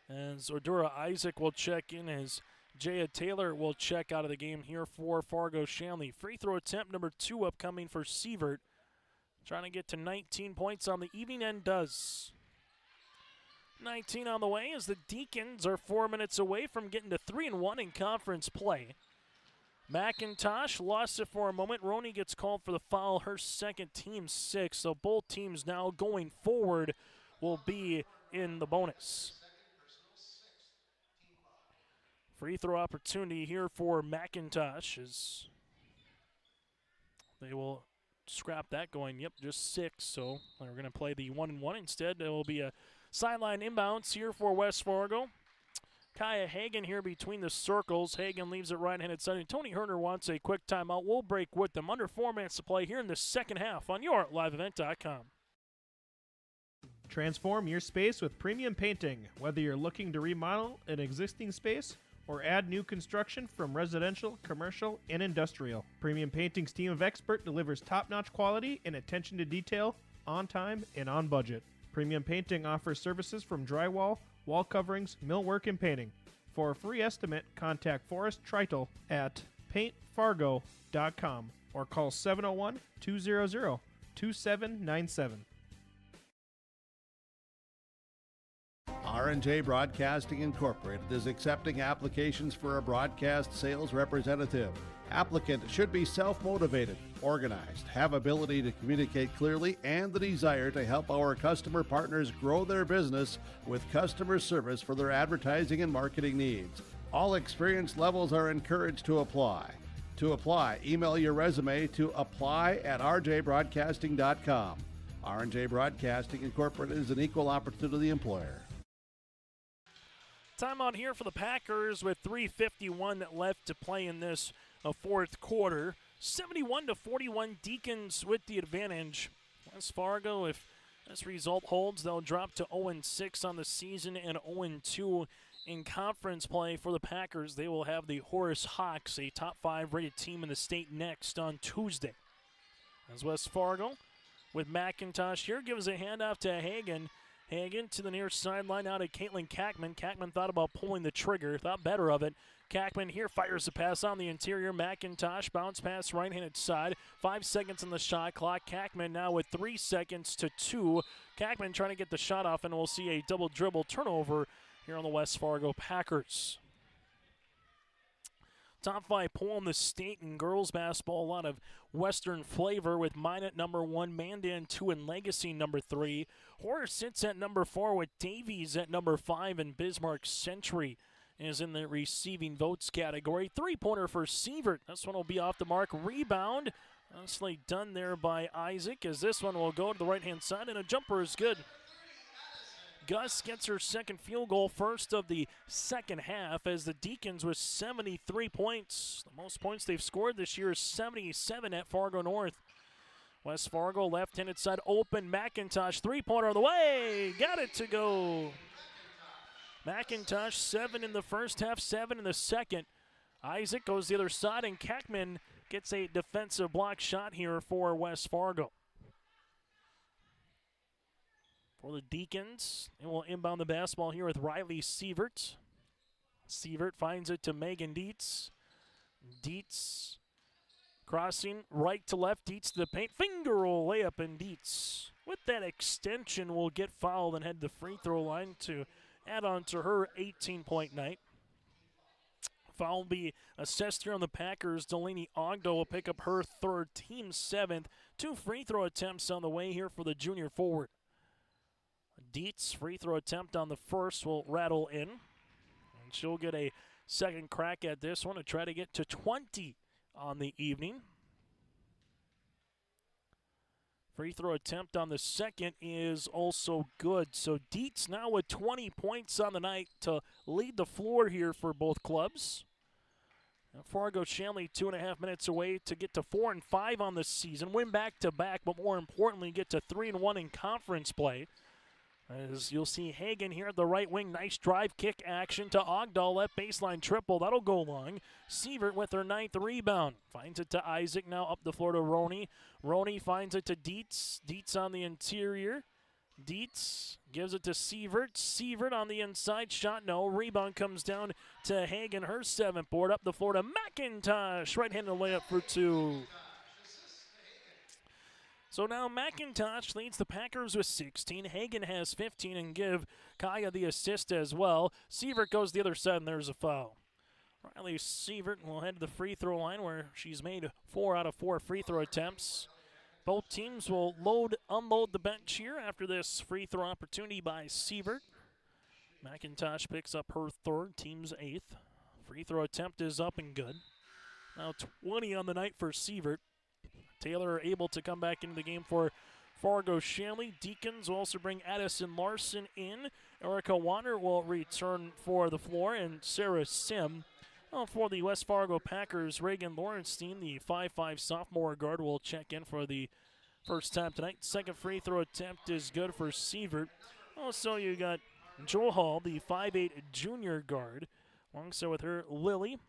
As Ordura Isaac will check in as Jaya Taylor will check out of the game here for Fargo Shanley. Free throw attempt number 2 upcoming for Sievert. Trying to get to 19 points on the evening and does. 19 on the way as the Deacons are 4 minutes away from getting to 3-1 in conference play. McIntosh lost it for a moment. Roney gets called for the foul, her second, team 6. So both teams now going forward will be in the bonus. Free throw opportunity here for McIntosh as they will scrap that going, just 6. So we're going to play the 1-and-1 instead. There will be a sideline inbounds here for West Fargo. Kaya Hagan here between the circles. Hagan leaves it right-handed side. And Tony Herner wants a quick timeout. We'll break with them. Under 4 minutes to play here in the second half on your liveevent.com. Transform your space with premium painting. Whether you're looking to remodel an existing space or add new construction from residential, commercial, and industrial, Premium Painting's team of experts delivers top-notch quality and attention to detail on time and on budget. Premium Painting offers services from drywall, wall coverings, millwork, and painting. For a free estimate, contact Forrest Treitel at paintfargo.com or call 701-200-2797. R&J Broadcasting Incorporated is accepting applications for a broadcast sales representative. Applicant should be self-motivated, organized, have ability to communicate clearly, and the desire to help our customer partners grow their business with customer service for their advertising and marketing needs. All experience levels are encouraged to apply. To apply, email your resume to apply@rjbroadcasting.com. R&J Broadcasting Incorporated is an equal opportunity employer. Timeout here for the Packers with 3:51 left to play in this fourth quarter. 71-41, Deacons with the advantage. West Fargo, if this result holds, they'll drop to 0-6 on the season and 0-2 in conference play for the Packers. They will have the Horace Hawks, a top 5 rated team in the state, next on Tuesday. As West Fargo with McIntosh here gives a handoff to Hagan. Hagan to the near sideline out of Caitlin Kackman. Kackman thought about pulling the trigger, thought better of it. Kackman here fires the pass on the interior. McIntosh bounce pass right-handed side. 5 seconds on the shot clock. Kackman now with 3 seconds to 2. Kackman trying to get the shot off, and we'll see a double dribble turnover here on the West Fargo Packers. Top 5 poll in the state in girls basketball. A lot of Western flavor with Minot number 1, Mandan 2, and Legacy number 3. Horace sits at number 4 with Davies at number 5, and Bismarck Century is in the receiving votes category. 3-pointer for Sievert. This one will be off the mark. Rebound. Nicely done there by Isaac, as this one will go to the right-hand side, and a jumper is good. Gus gets her second field goal, first of the second half, as the Deacons with 73 points. The most points they've scored this year is 77 at Fargo North. West Fargo left-handed side open. McIntosh, 3-pointer on the way. Got it to go. McIntosh, 7 in the first half, 7 in the second. Isaac goes the other side, and Kackman gets a defensive block shot here for West Fargo. For the Deacons, and will inbound the basketball here with Riley Sievert. Sievert finds it to Megan Dietz. Dietz crossing right to left. Dietz to the paint. Finger roll layup, and Dietz with that extension will get fouled and head to the free throw line to add on to her 18-point night. Foul will be assessed here on the Packers. Delaney Ogdo will pick up her third, team 7th. 2 free throw attempts on the way here for the junior forward. Dietz free throw attempt on the first will rattle in. And she'll get a second crack at this one to try to get to 20 on the evening. Free throw attempt on the second is also good. So Dietz now with 20 points on the night to lead the floor here for both clubs. Now Fargo Shanley 2.5 minutes away to get to 4-5 on the season. Win back-to-back, but more importantly, get to 3-1 in conference play. As you'll see Hagan here at the right wing. Nice drive kick action to Ogdahl. Left baseline triple. That'll go long. Sievert with her 9th rebound. Finds it to Isaac. Now up the floor to Roney. Roney finds it to Dietz. Dietz on the interior. Dietz gives it to Sievert. Sievert on the inside. Shot no. Rebound comes down to Hagan. Her 7th board. Up the floor to McIntosh. Right-handed layup for 2. So now McIntosh leads the Packers with 16. Hagan has 15 and give Kaya the assist as well. Sievert goes the other side, and there's a foul. Riley Sievert will head to the free throw line where she's made 4 out of 4 free throw attempts. Both teams will unload the bench here after this free throw opportunity by Sievert. McIntosh picks up her 3rd, team's 8th. Free throw attempt is up and good. Now 20 on the night for Sievert. Taylor able to come back into the game for Fargo Shanley. Deacons will also bring Addison Larson in. Erica Wanner will return for the floor, and Sarah Sim. For the West Fargo Packers, Reagan Lawrenstein, the 5'5 sophomore guard, will check in for the first time tonight. Second free throw attempt is good for Sievert. Also, you got Joel Hall, the 5'8 junior guard, alongside with her Lily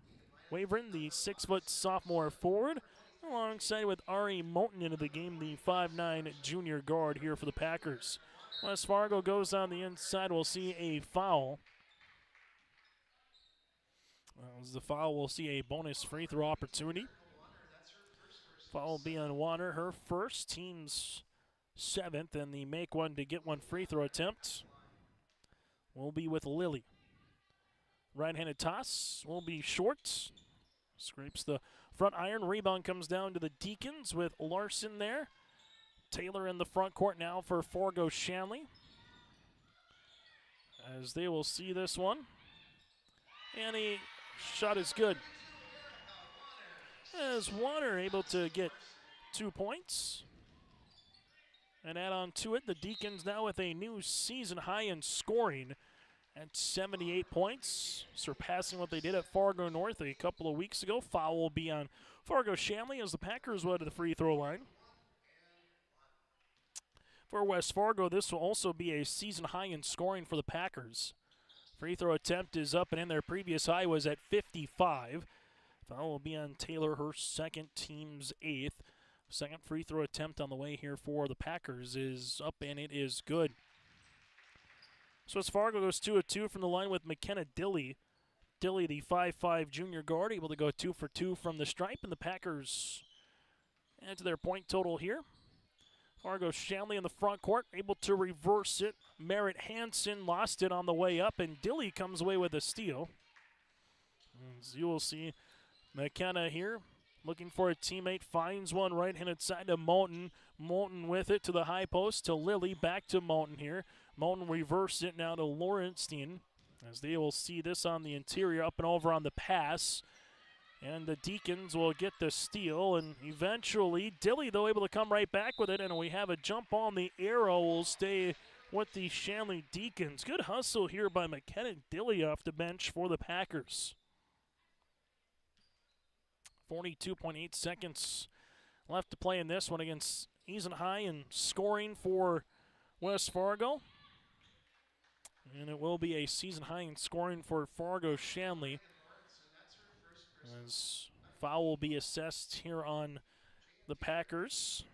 Wavering, the 6-foot sophomore forward, alongside with Ari Moulton into the game, the 5'9 junior guard here for the Packers. West Fargo goes on the inside. We'll see a foul. As the foul, we'll see a bonus free throw opportunity. Foul will be on Wanner, her first, team's 7th, and the make one to get one free throw attempt will be with Lily. Right-handed toss will be short. Scrapes the front iron. Rebound comes down to the Deacons with Larson there. Taylor in the front court now for Fargo Shanley, as they will see this one. And a shot is good. As Wanner able to get 2 points. And add on to it, the Deacons now with a new season high in scoring at 78 points, surpassing what they did at Fargo North a couple of weeks ago. Foul will be on Fargo Shanley as the Packers go to the free throw line. For West Fargo, this will also be a season high in scoring for the Packers. Free throw attempt is up and in. Their previous high was at 55. Foul will be on Taylor, her 2nd, team's 8th. Second free throw attempt on the way here for the Packers is up, and it is good. So West Fargo goes 2 of 2 from the line with McKenna Dilly. Dilly, the 5'5 junior guard, able to go 2 for 2 from the stripe, and the Packers add to their point total here. Fargo Shanley in the front court, able to reverse it. Merritt Hansen lost it on the way up, and Dilly comes away with a steal. As you will see, McKenna here looking for a teammate, finds one right-handed side to Moulton. Moulton with it to the high post to Lily, back to Moulton here. Moulton reversed it now to Lawrenstein, as they will see this on the interior, up and over on the pass. And the Deacons will get the steal, and eventually Dilly, though, able to come right back with it, and we have a jump on the arrow. Will stay with the Shanley Deacons. Good hustle here by McKenna Dilly off the bench for the Packers. 42.8 seconds left to play in this one against Eason High, and scoring for West Fargo. And it will be a season high in scoring for Fargo Shanley, as foul will be assessed here on the Packers.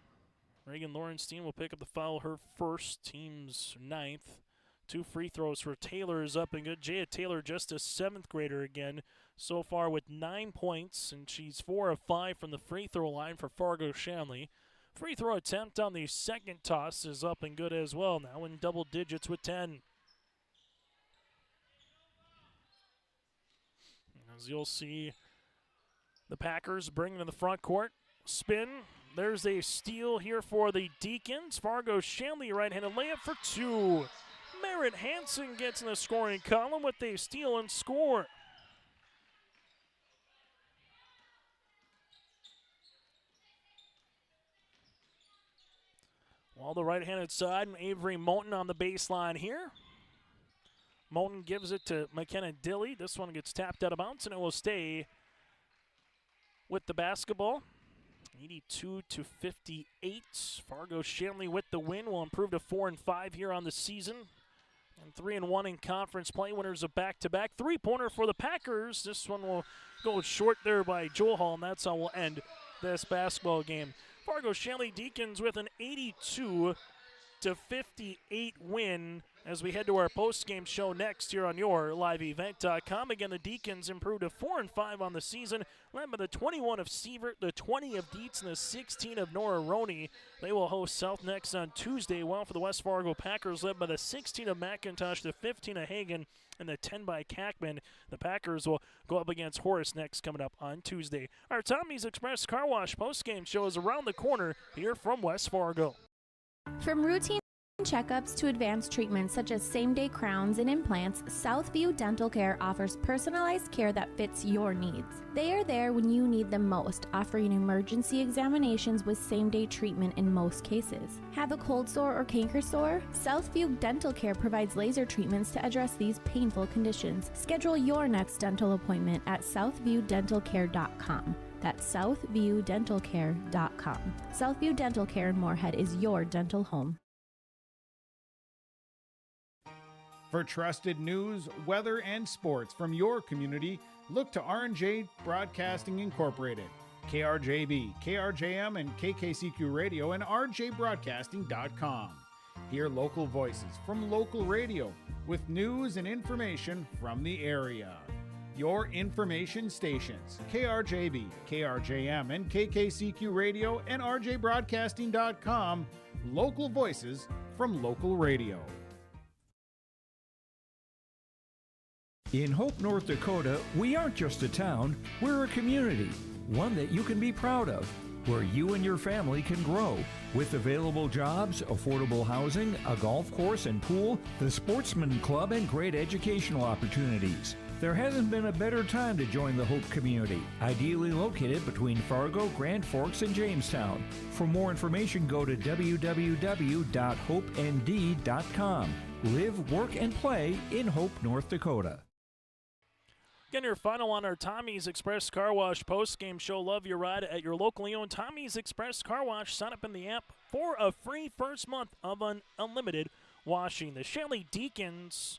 Reagan Lawrenstein will pick up the foul, her first, team's 9th. 2 free throws for Taylor is up and good. Jaya Taylor, just a 7th grader again, so far with 9 points, and she's 4 of 5 from the free throw line for Fargo Shanley. Free throw attempt on the second toss is up and good as well, now in double digits with 10. As you'll see, the Packers bring it in the front court. Spin. There's a steal here for the Deacons. Fargo Shanley right-handed layup for 2. Merritt Hansen gets in the scoring column with a steal and score. While the right-handed side, Avery Moulton on the baseline here. Moulton gives it to McKenna Dilly. This one gets tapped out of bounds, and it will stay with the basketball. 82-58. Fargo Shanley with the win will improve to 4-5 here on the season. And 3-1 in conference play. Winners of back-to-back. 3-pointer for the Packers. This one will go short there by Joel Hall, and that's how we'll end this basketball game. Fargo Shanley Deacons with an 82-58 win As we head to our post-game show next here on your liveevent.com. Again, the Deacons improved to 4-5 on the season, led by the 21 of Sievert, the 20 of Dietz, and the 16 of Nora Roney. They will host South next on Tuesday, while for the West Fargo Packers, led by the 16 of McIntosh, the 15 of Hagen, and the 10 by Kackman. The Packers will go up against Horace next, coming up on Tuesday. Our Tommy's Express Car Wash post-game show is around the corner here from West Fargo. From routine checkups to advanced treatments such as same-day crowns and implants, Southview Dental Care offers personalized care that fits your needs. They are there when you need them most, offering emergency examinations with same-day treatment in most cases. Have a cold sore or canker sore? Southview Dental Care provides laser treatments to address these painful conditions. Schedule your next dental appointment at southviewdentalcare.com. That's southviewdentalcare.com. Southview Dental Care in Moorhead is your dental home. For trusted news, weather, and sports from your community, look to R&J Broadcasting Incorporated, KRJB, KRJM, and KKCQ Radio, and rjbroadcasting.com. Hear local voices from local radio with news and information from the area. Your information stations, KRJB, KRJM, and KKCQ Radio, and rjbroadcasting.com, local voices from local radio. In Hope, North Dakota, we aren't just a town, we're a community, one that you can be proud of, where you and your family can grow. With available jobs, affordable housing, a golf course and pool, the Sportsman Club, and great educational opportunities. There hasn't been a better time to join the Hope community, ideally located between Fargo, Grand Forks, and Jamestown. For more information, go to www.hopend.com. Live, work, and play in Hope, North Dakota. Again, your final on our Tommy's Express Car Wash post-game show. Love your ride at your locally owned Tommy's Express Car Wash. Sign up in the app for a free first month of unlimited washing. The Shanley Deacons,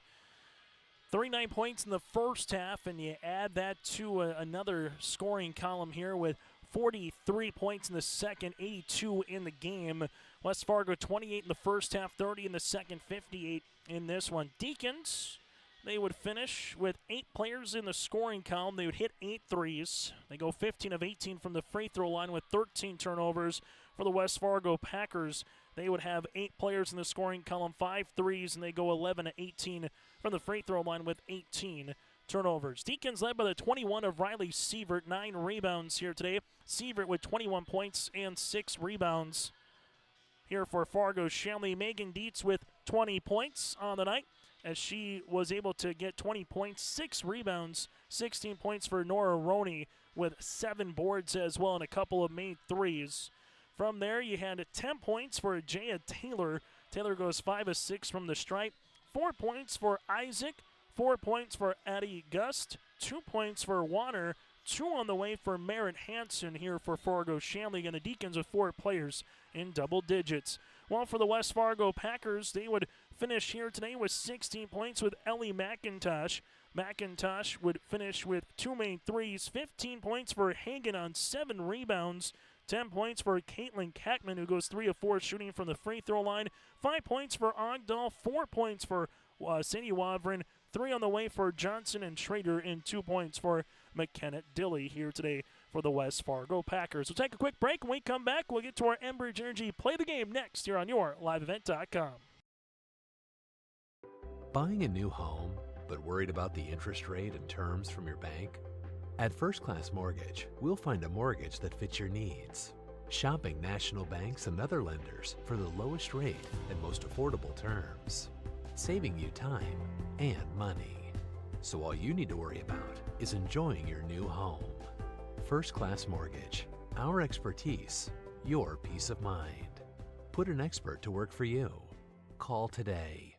39 points in the first half, and you add that to another scoring column here with 43 points in the second, 82 in the game. West Fargo 28 in the first half, 30 in the second, 58 in this one. Deacons, they would finish with 8 players in the scoring column. They would hit 8 threes. They go 15 of 18 from the free throw line with 13 turnovers. For the West Fargo Packers, they would have 8 players in the scoring column, 5 threes, and they go 11 of 18 from the free throw line with 18 turnovers. Deacons led by the 21 of Riley Sievert, 9 rebounds here today. Sievert with 21 points and 6 rebounds. Here for Fargo, Shanley, Megan Dietz with 20 points on the night, as she was able to get 20 points, 6 rebounds, 16 points for Nora Roney with 7 boards as well and a couple of made threes. From there, you had 10 points for Jaya Taylor. Taylor goes 5 of 6 from the stripe. 4 points for Isaac, 4 points for Addie Gust, 2 points for Warner, 2 on the way for Merritt Hansen here for Fargo Shanley, and the Deacons with 4 players in double digits. Well, for the West Fargo Packers, they would finish here today with 16 points with Ellie McIntosh. McIntosh would finish with 2 main threes, 15 points for Hagen on 7 rebounds, 10 points for Caitlin Kackman, who goes 3 of 4 shooting from the free throw line, 5 points for Ogdahl, 4 points for Sadie Wavrin, 3 on the way for Johnson and Schrader, and 2 points for McKenna Dilly here today for the West Fargo Packers. We'll take a quick break. When we come back, we'll get to our Enbridge Energy Play the Game next here on your liveevent.com. Buying a new home, but worried about the interest rate and terms from your bank? At First Class Mortgage, we'll find a mortgage that fits your needs. Shopping national banks and other lenders for the lowest rate and most affordable terms. Saving you time and money. So all you need to worry about is enjoying your new home. First Class Mortgage. Our expertise, your peace of mind. Put an expert to work for you. Call today.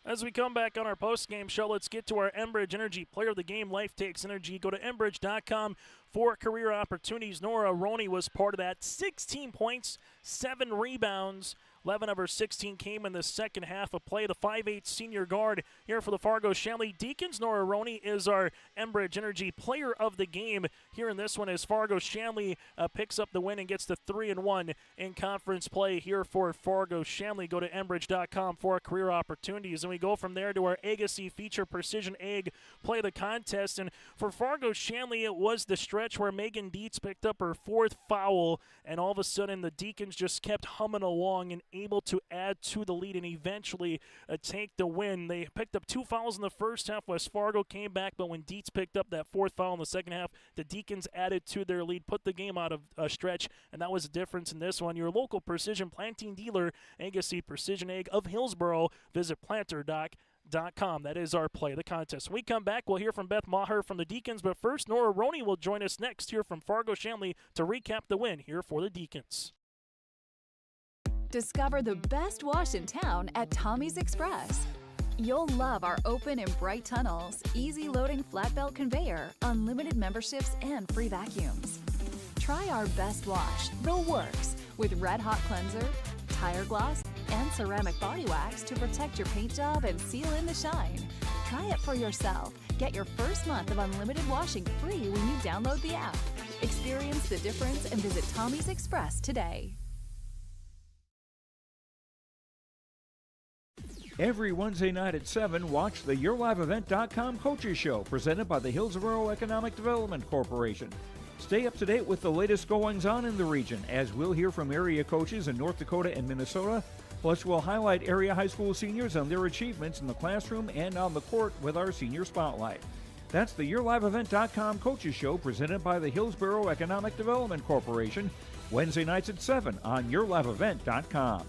As we come back on our post-game show, let's get to our Enbridge Energy Player of the Game. Life takes energy. Go to Enbridge.com for career opportunities. Nora Roney was part of that. 16 points, 7 rebounds, 11 of her 16 came in the second half of play. The 5'8 senior guard here for the Fargo Shanley Deacons. Nora Roney is our Enbridge Energy player of the game here in this one as Fargo Shanley picks up the win and gets to 3-1 in conference play here for Fargo Shanley. Go to Enbridge.com for career opportunities. And we go from there to our Agassiz feature Precision Egg play of the contest. And for Fargo Shanley, it was the stretch where Megan Dietz picked up her 4th foul, and all of a sudden the Deacons just kept humming along and able to add to the lead and eventually take the win. They picked up 2 fouls in the first half. West Fargo came back, but when Dietz picked up that 4th foul in the second half, the Deacons added to their lead, put the game out of a stretch, and that was the difference in this one. Your local precision planting dealer, Agassiz Precision Egg of Hillsboro. Visit planterdoc.com. That is our play of the contest. When we come back, we'll hear from Beth Maher from the Deacons, but first, Nora Roney will join us next here from Fargo Shanley to recap the win here for the Deacons. Discover the best wash in town at Tommy's Express. You'll love our open and bright tunnels, easy loading flat belt conveyor, unlimited memberships, and free vacuums. Try our best wash, the works, with red hot cleanser, tire gloss, and ceramic body wax to protect your paint job and seal in the shine. Try it for yourself. Get your first month of unlimited washing free when you download the app. Experience the difference and visit Tommy's Express today. Every Wednesday night at 7, watch the YourLiveEvent.com Coaches Show presented by the Hillsboro Economic Development Corporation. Stay up to date with the latest goings-on in the region as we'll hear from area coaches in North Dakota and Minnesota. Plus, we'll highlight area high school seniors and their achievements in the classroom and on the court with our Senior Spotlight. That's the YourLiveEvent.com Coaches Show presented by the Hillsboro Economic Development Corporation. Wednesday nights at 7 on YourLiveEvent.com.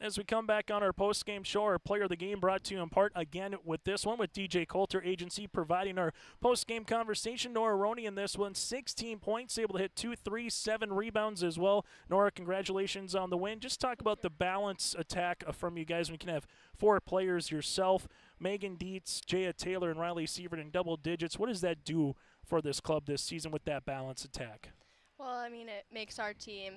As we come back on our post-game show, our player of the game brought to you in part again with this one with DJ Coulter Agency providing our post-game conversation. Nora Roney in this one, 16 points, able to hit 2 3, 7 rebounds as well. Nora, congratulations on the win. Just talk about the balance attack from you guys. We can have 4 players yourself, Megan Dietz, Jaya Taylor, and Riley Sievert in double digits. What does that do for this club this season with that balance attack? Well, I mean, it makes our team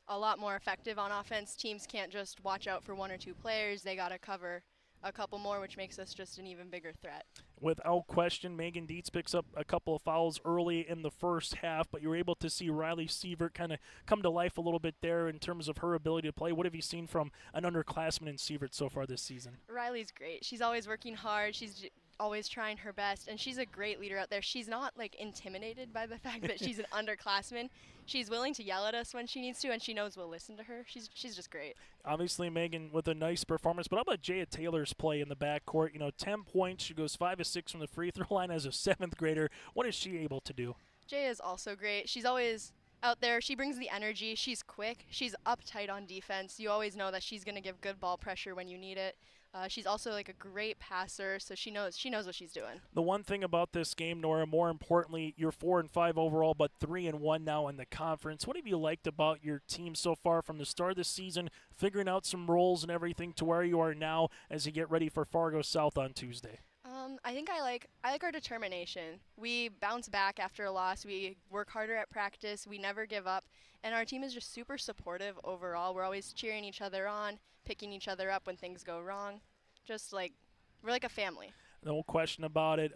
a lot more effective on offense. Teams can't just watch out for 1 or 2 players. They got to cover a couple more, which makes us just an even bigger threat. Without question, Megan Dietz picks up a couple of fouls early in the first half, but you were able to see Riley Sievert kind of come to life a little bit there in terms of her ability to play. What have you seen from an underclassman in Sievert so far this season? Riley's great. She's always working hard. She's always trying her best, and she's a great leader out there. She's not intimidated by the fact that she's an underclassman. She's willing to yell at us when she needs to, and she knows we'll listen to her. She's just great. Obviously, Megan with a nice performance, but how about Jaya Taylor's play in the backcourt? 10 points. She goes 5 of 6 from the free throw line as a 7th grader. What is she able to do? Jaya is also great. She's always out there. She brings the energy. She's quick. She's uptight on defense. You always know that she's going to give good ball pressure when you need it. She's also a great passer, so she knows what she's doing. The one thing about this game, Nora, more importantly, you're 4-5 overall, but 3-1 now in the conference. What have you liked about your team so far from the start of the season, figuring out some roles and everything to where you are now as you get ready for Fargo South on Tuesday? I think I like our determination. We bounce back after a loss. We work harder at practice. We never give up. And our team is just super supportive overall. We're always cheering each other on, picking each other up when things go wrong. We're like a family. No question about it.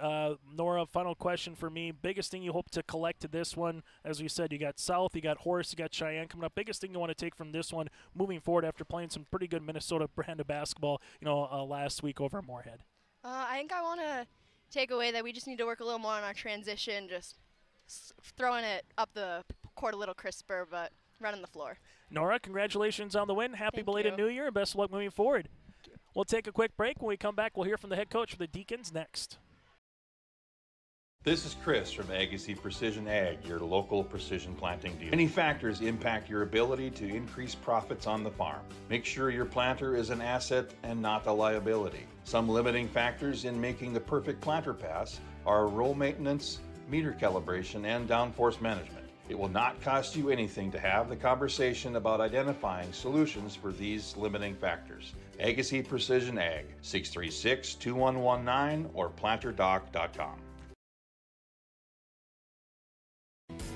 Nora, final question for me. Biggest thing you hope to collect to this one? As we said, you got South, you got Horace, you got Cheyenne coming up. Biggest thing you want to take from this one moving forward after playing some pretty good Minnesota brand of basketball, last week over Moorhead? I think I want to take away that we just need to work a little more on our transition, just throwing it up the court a little crisper, but running the floor. Nora, congratulations on the win. Happy belated you. New Year, and best of luck moving forward. We'll take a quick break. When we come back, we'll hear from the head coach for the Deacons next. This is Chris from Agassiz Precision Ag, your local precision planting dealer. Many factors impact your ability to increase profits on the farm. Make sure your planter is an asset and not a liability. Some limiting factors in making the perfect planter pass are row maintenance, meter calibration, and downforce management. It will not cost you anything to have the conversation about identifying solutions for these limiting factors. Agassiz Precision Ag, 636-2119 or planterdoc.com.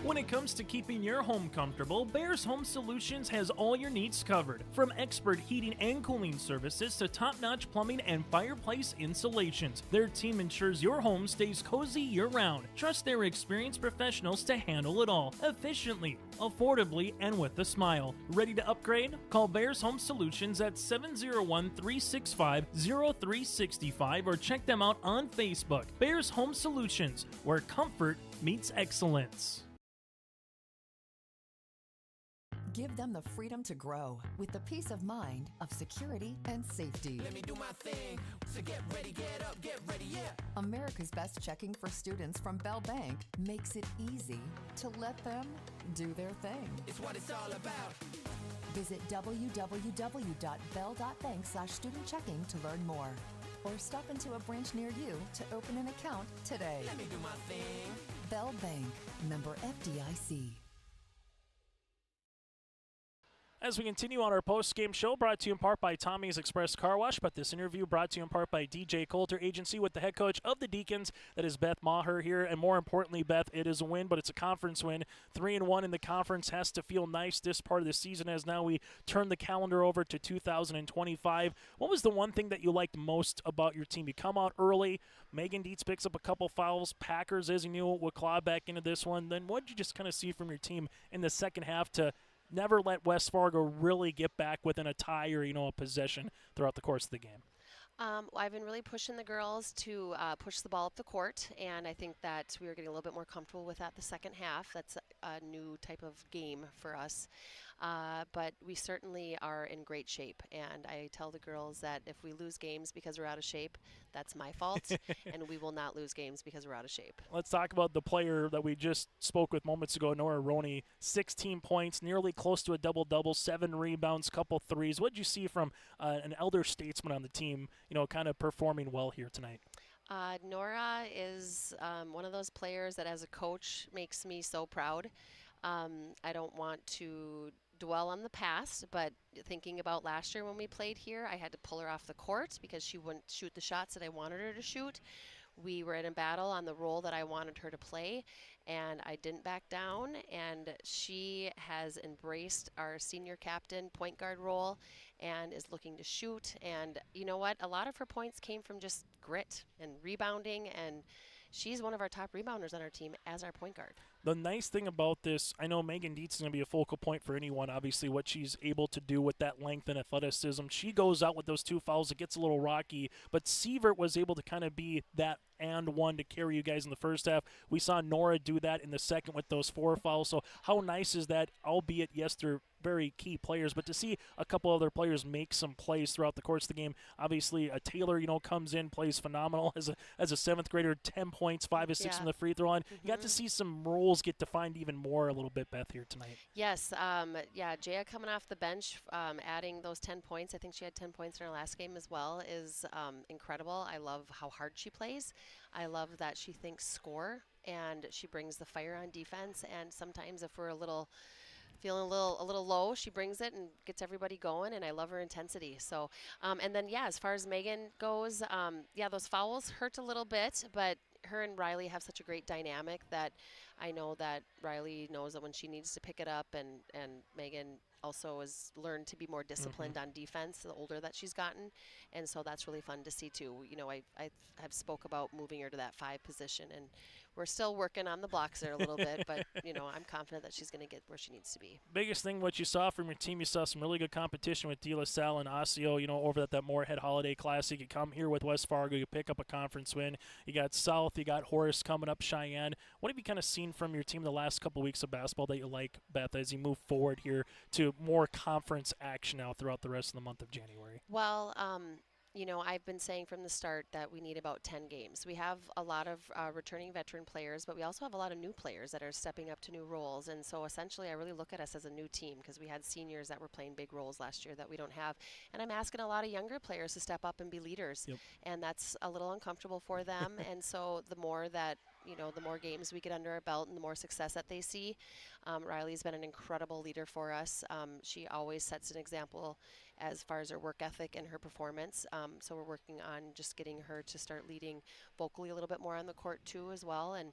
When it comes to keeping your home comfortable, Bears Home Solutions has all your needs covered. From expert heating and cooling services to top-notch plumbing and fireplace installations, their team ensures your home stays cozy year-round. Trust their experienced professionals to handle it all, efficiently, affordably, and with a smile. Ready to upgrade? Call Bears Home Solutions at 701-365-0365 or check them out on Facebook. Bears Home Solutions, where comfort meets excellence. Give them the freedom to grow with the peace of mind of security and safety. Let me do my thing. So get ready, get up, get ready, yeah. America's Best Checking for Students from Bell Bank makes it easy to let them do their thing. It's what it's all about. Visit www.bell.bank/student-checking to learn more. Or stop into a branch near you to open an account today. Let me do my thing. Bell Bank, member FDIC. As we continue on our post-game show, brought to you in part by Tommy's Express Car Wash, but this interview brought to you in part by DJ Coulter Agency with the head coach of the Deacons, that is Beth Maher here. And more importantly, Beth, it is a win, but it's a conference win. 3-1 in the conference has to feel nice this part of the season as now we turn the calendar over to 2025. What was the one thing that you liked most about your team? You come out early. Megan Dietz picks up a couple fouls. Packers, as you knew, will claw back into this one. Then what did you just kind of see from your team in the second half to never let West Fargo really get back within a tie or, a possession throughout the course of the game? I've been really pushing the girls to push the ball up the court, and I think that we were getting a little bit more comfortable with that the second half. That's a new type of game for us. But we certainly are in great shape, and I tell the girls that if we lose games because we're out of shape, that's my fault, and we will not lose games because we're out of shape. Let's talk about the player that we just spoke with moments ago, Nora Roney. 16 points, nearly close to a double-double, 7 rebounds, couple threes. What did you see from an elder statesman on the team, kind of performing well here tonight? Nora is one of those players that as a coach makes me so proud. I don't want to dwell on the past, but thinking about last year when we played here, I had to pull her off the court because she wouldn't shoot the shots that I wanted her to shoot. We were in a battle on the role that I wanted her to play, and I didn't back down, and she has embraced our senior captain point guard role and is looking to shoot. And you know what? A lot of her points came from just grit and rebounding, and she's one of our top rebounders on our team as our point guard. The nice thing about this, I know Megan Dietz is going to be a focal point for anyone, obviously, what she's able to do with that length and athleticism. She goes out with those 2 fouls. It gets a little rocky, but Sievert was able to kind of be that and one to carry you guys in the first half. We saw Nora do that in the second with those 4 fouls. So how nice is that, albeit, yes, they're very key players, but to see a couple other players make some plays throughout the course of the game. Obviously, Taylor, comes in, plays phenomenal as a 7th grader, 10 points, 5 of 6 from the free throw line. You got to see some roles get defined even more a little bit, Beth, here tonight. Yes, Jaya coming off the bench, adding those 10 points. I think she had 10 points in her last game as well, is incredible. I love how hard she plays. I love that she thinks score, and she brings the fire on defense. And sometimes if we're feeling a little low, she brings it and gets everybody going, and I love her intensity. So, and then, as far as Megan goes, those fouls hurt a little bit, but her and Riley have such a great dynamic that I know that Riley knows that when she needs to pick it up, and Megan also has learned to be more disciplined on defense the older that she's gotten, and so that's really fun to see too. I have spoke about moving her to that 5 position, and we're still working on the blocks there a little bit, but I'm confident that she's going to get where she needs to be. Biggest thing what you saw from your team, you saw some really good competition with De La Salle and Osseo, over at that Moorhead Holiday Classic. You come here with West Fargo, you pick up a conference win. You got South, you got Horace coming up, Cheyenne. What have you kind of seen from your team the last couple weeks of basketball that you like, Beth, as you move forward here to more conference action now throughout the rest of the month of January? Well, I've been saying from the start that we need about 10 games. We have a lot of returning veteran players, but we also have a lot of new players that are stepping up to new roles. And so essentially I really look at us as a new team because we had seniors that were playing big roles last year that we don't have. And I'm asking a lot of younger players to step up and be leaders. Yep. And that's a little uncomfortable for them. And so the more that the more games we get under our belt and the more success that they see. Riley's been an incredible leader for us. She always sets an example as far as her work ethic and her performance. So we're working on just getting her to start leading vocally a little bit more on the court too as well. And,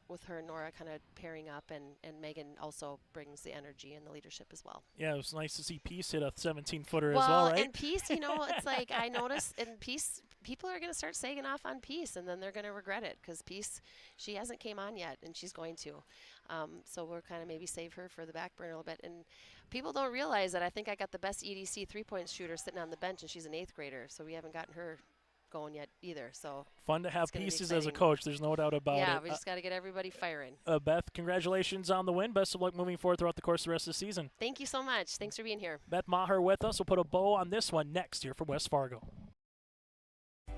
with her and Nora kind of pairing up, and Megan also brings the energy and the leadership as well. Yeah, it was nice to see Peace hit a 17-footer as well, right? And Peace, it's like I noticed in Peace, people are going to start sagging off on Peace, and then they're going to regret it because Peace, she hasn't came on yet, and she's going to. So we're kind of maybe save her for the back burner a little bit. And people don't realize that I think I got the best EDC three-point shooter sitting on the bench, and she's an 8th grader, so we haven't gotten her going yet either. So fun to have Pieces as a coach. There's no doubt about it. Yeah, we just got to get everybody firing. Beth, congratulations on the win. Best of luck moving forward throughout the course of the rest of the season. Thank you so much. Thanks for being here. Beth Maher with us. We'll put a bow on this one next here for West Fargo.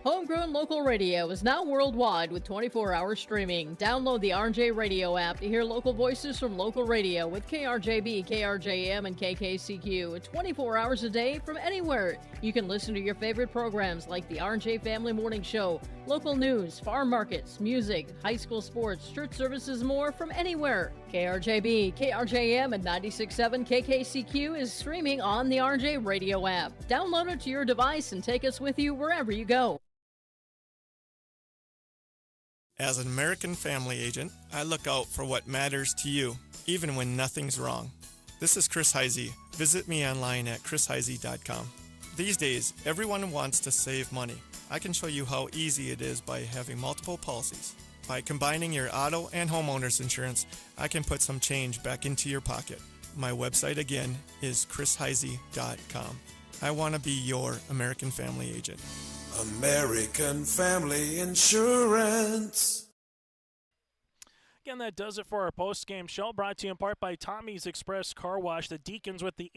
Homegrown local radio is now worldwide with 24-hour streaming. Download the RJ Radio app to hear local voices from local radio with KRJB, KRJM, and KKCQ 24 hours a day from anywhere. You can listen to your favorite programs like the RJ Family Morning Show, local news, farm markets, music, high school sports, church services, more from anywhere. KRJB, KRJM, and 96.7 KKCQ is streaming on the RJ Radio app. Download it to your device and take us with you wherever you go. As an American family agent, I look out for what matters to you, even when nothing's wrong. This is Chris Heisey. Visit me online at chrisheisey.com. These days, everyone wants to save money. I can show you how easy it is by having multiple policies. By combining your auto and homeowner's insurance, I can put some change back into your pocket. My website again is chrisheisey.com. I want to be your American family agent. American Family Insurance. Again, that does it for our post-game show, brought to you in part by Tommy's Express Car Wash. The Deacons with the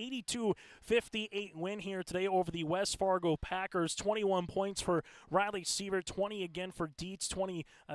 82-58 win here today over the West Fargo Packers. 21 points for Riley Seaver, 20 again for Dietz,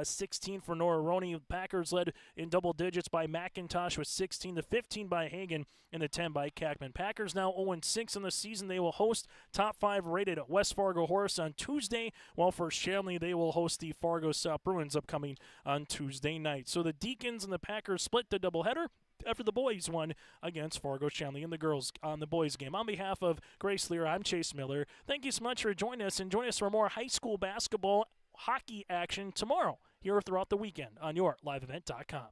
16 for Nora Roney. Packers led in double digits by McIntosh with 16, the 15 by Hagan, and the 10 by Kackman. Packers now 0-6 in the season. They will host top 5 rated West Fargo Horse on Tuesday, while for Shanley, they will host the Fargo South Bruins upcoming on Tuesday night. So the Deacons and the Packers split the doubleheader after the boys won against Fargo Shanley and the girls on the boys game. On behalf of Grace Lear, I'm Chase Miller. Thank you so much for joining us, and join us for more high school basketball hockey action tomorrow here throughout the weekend on your liveevent.com.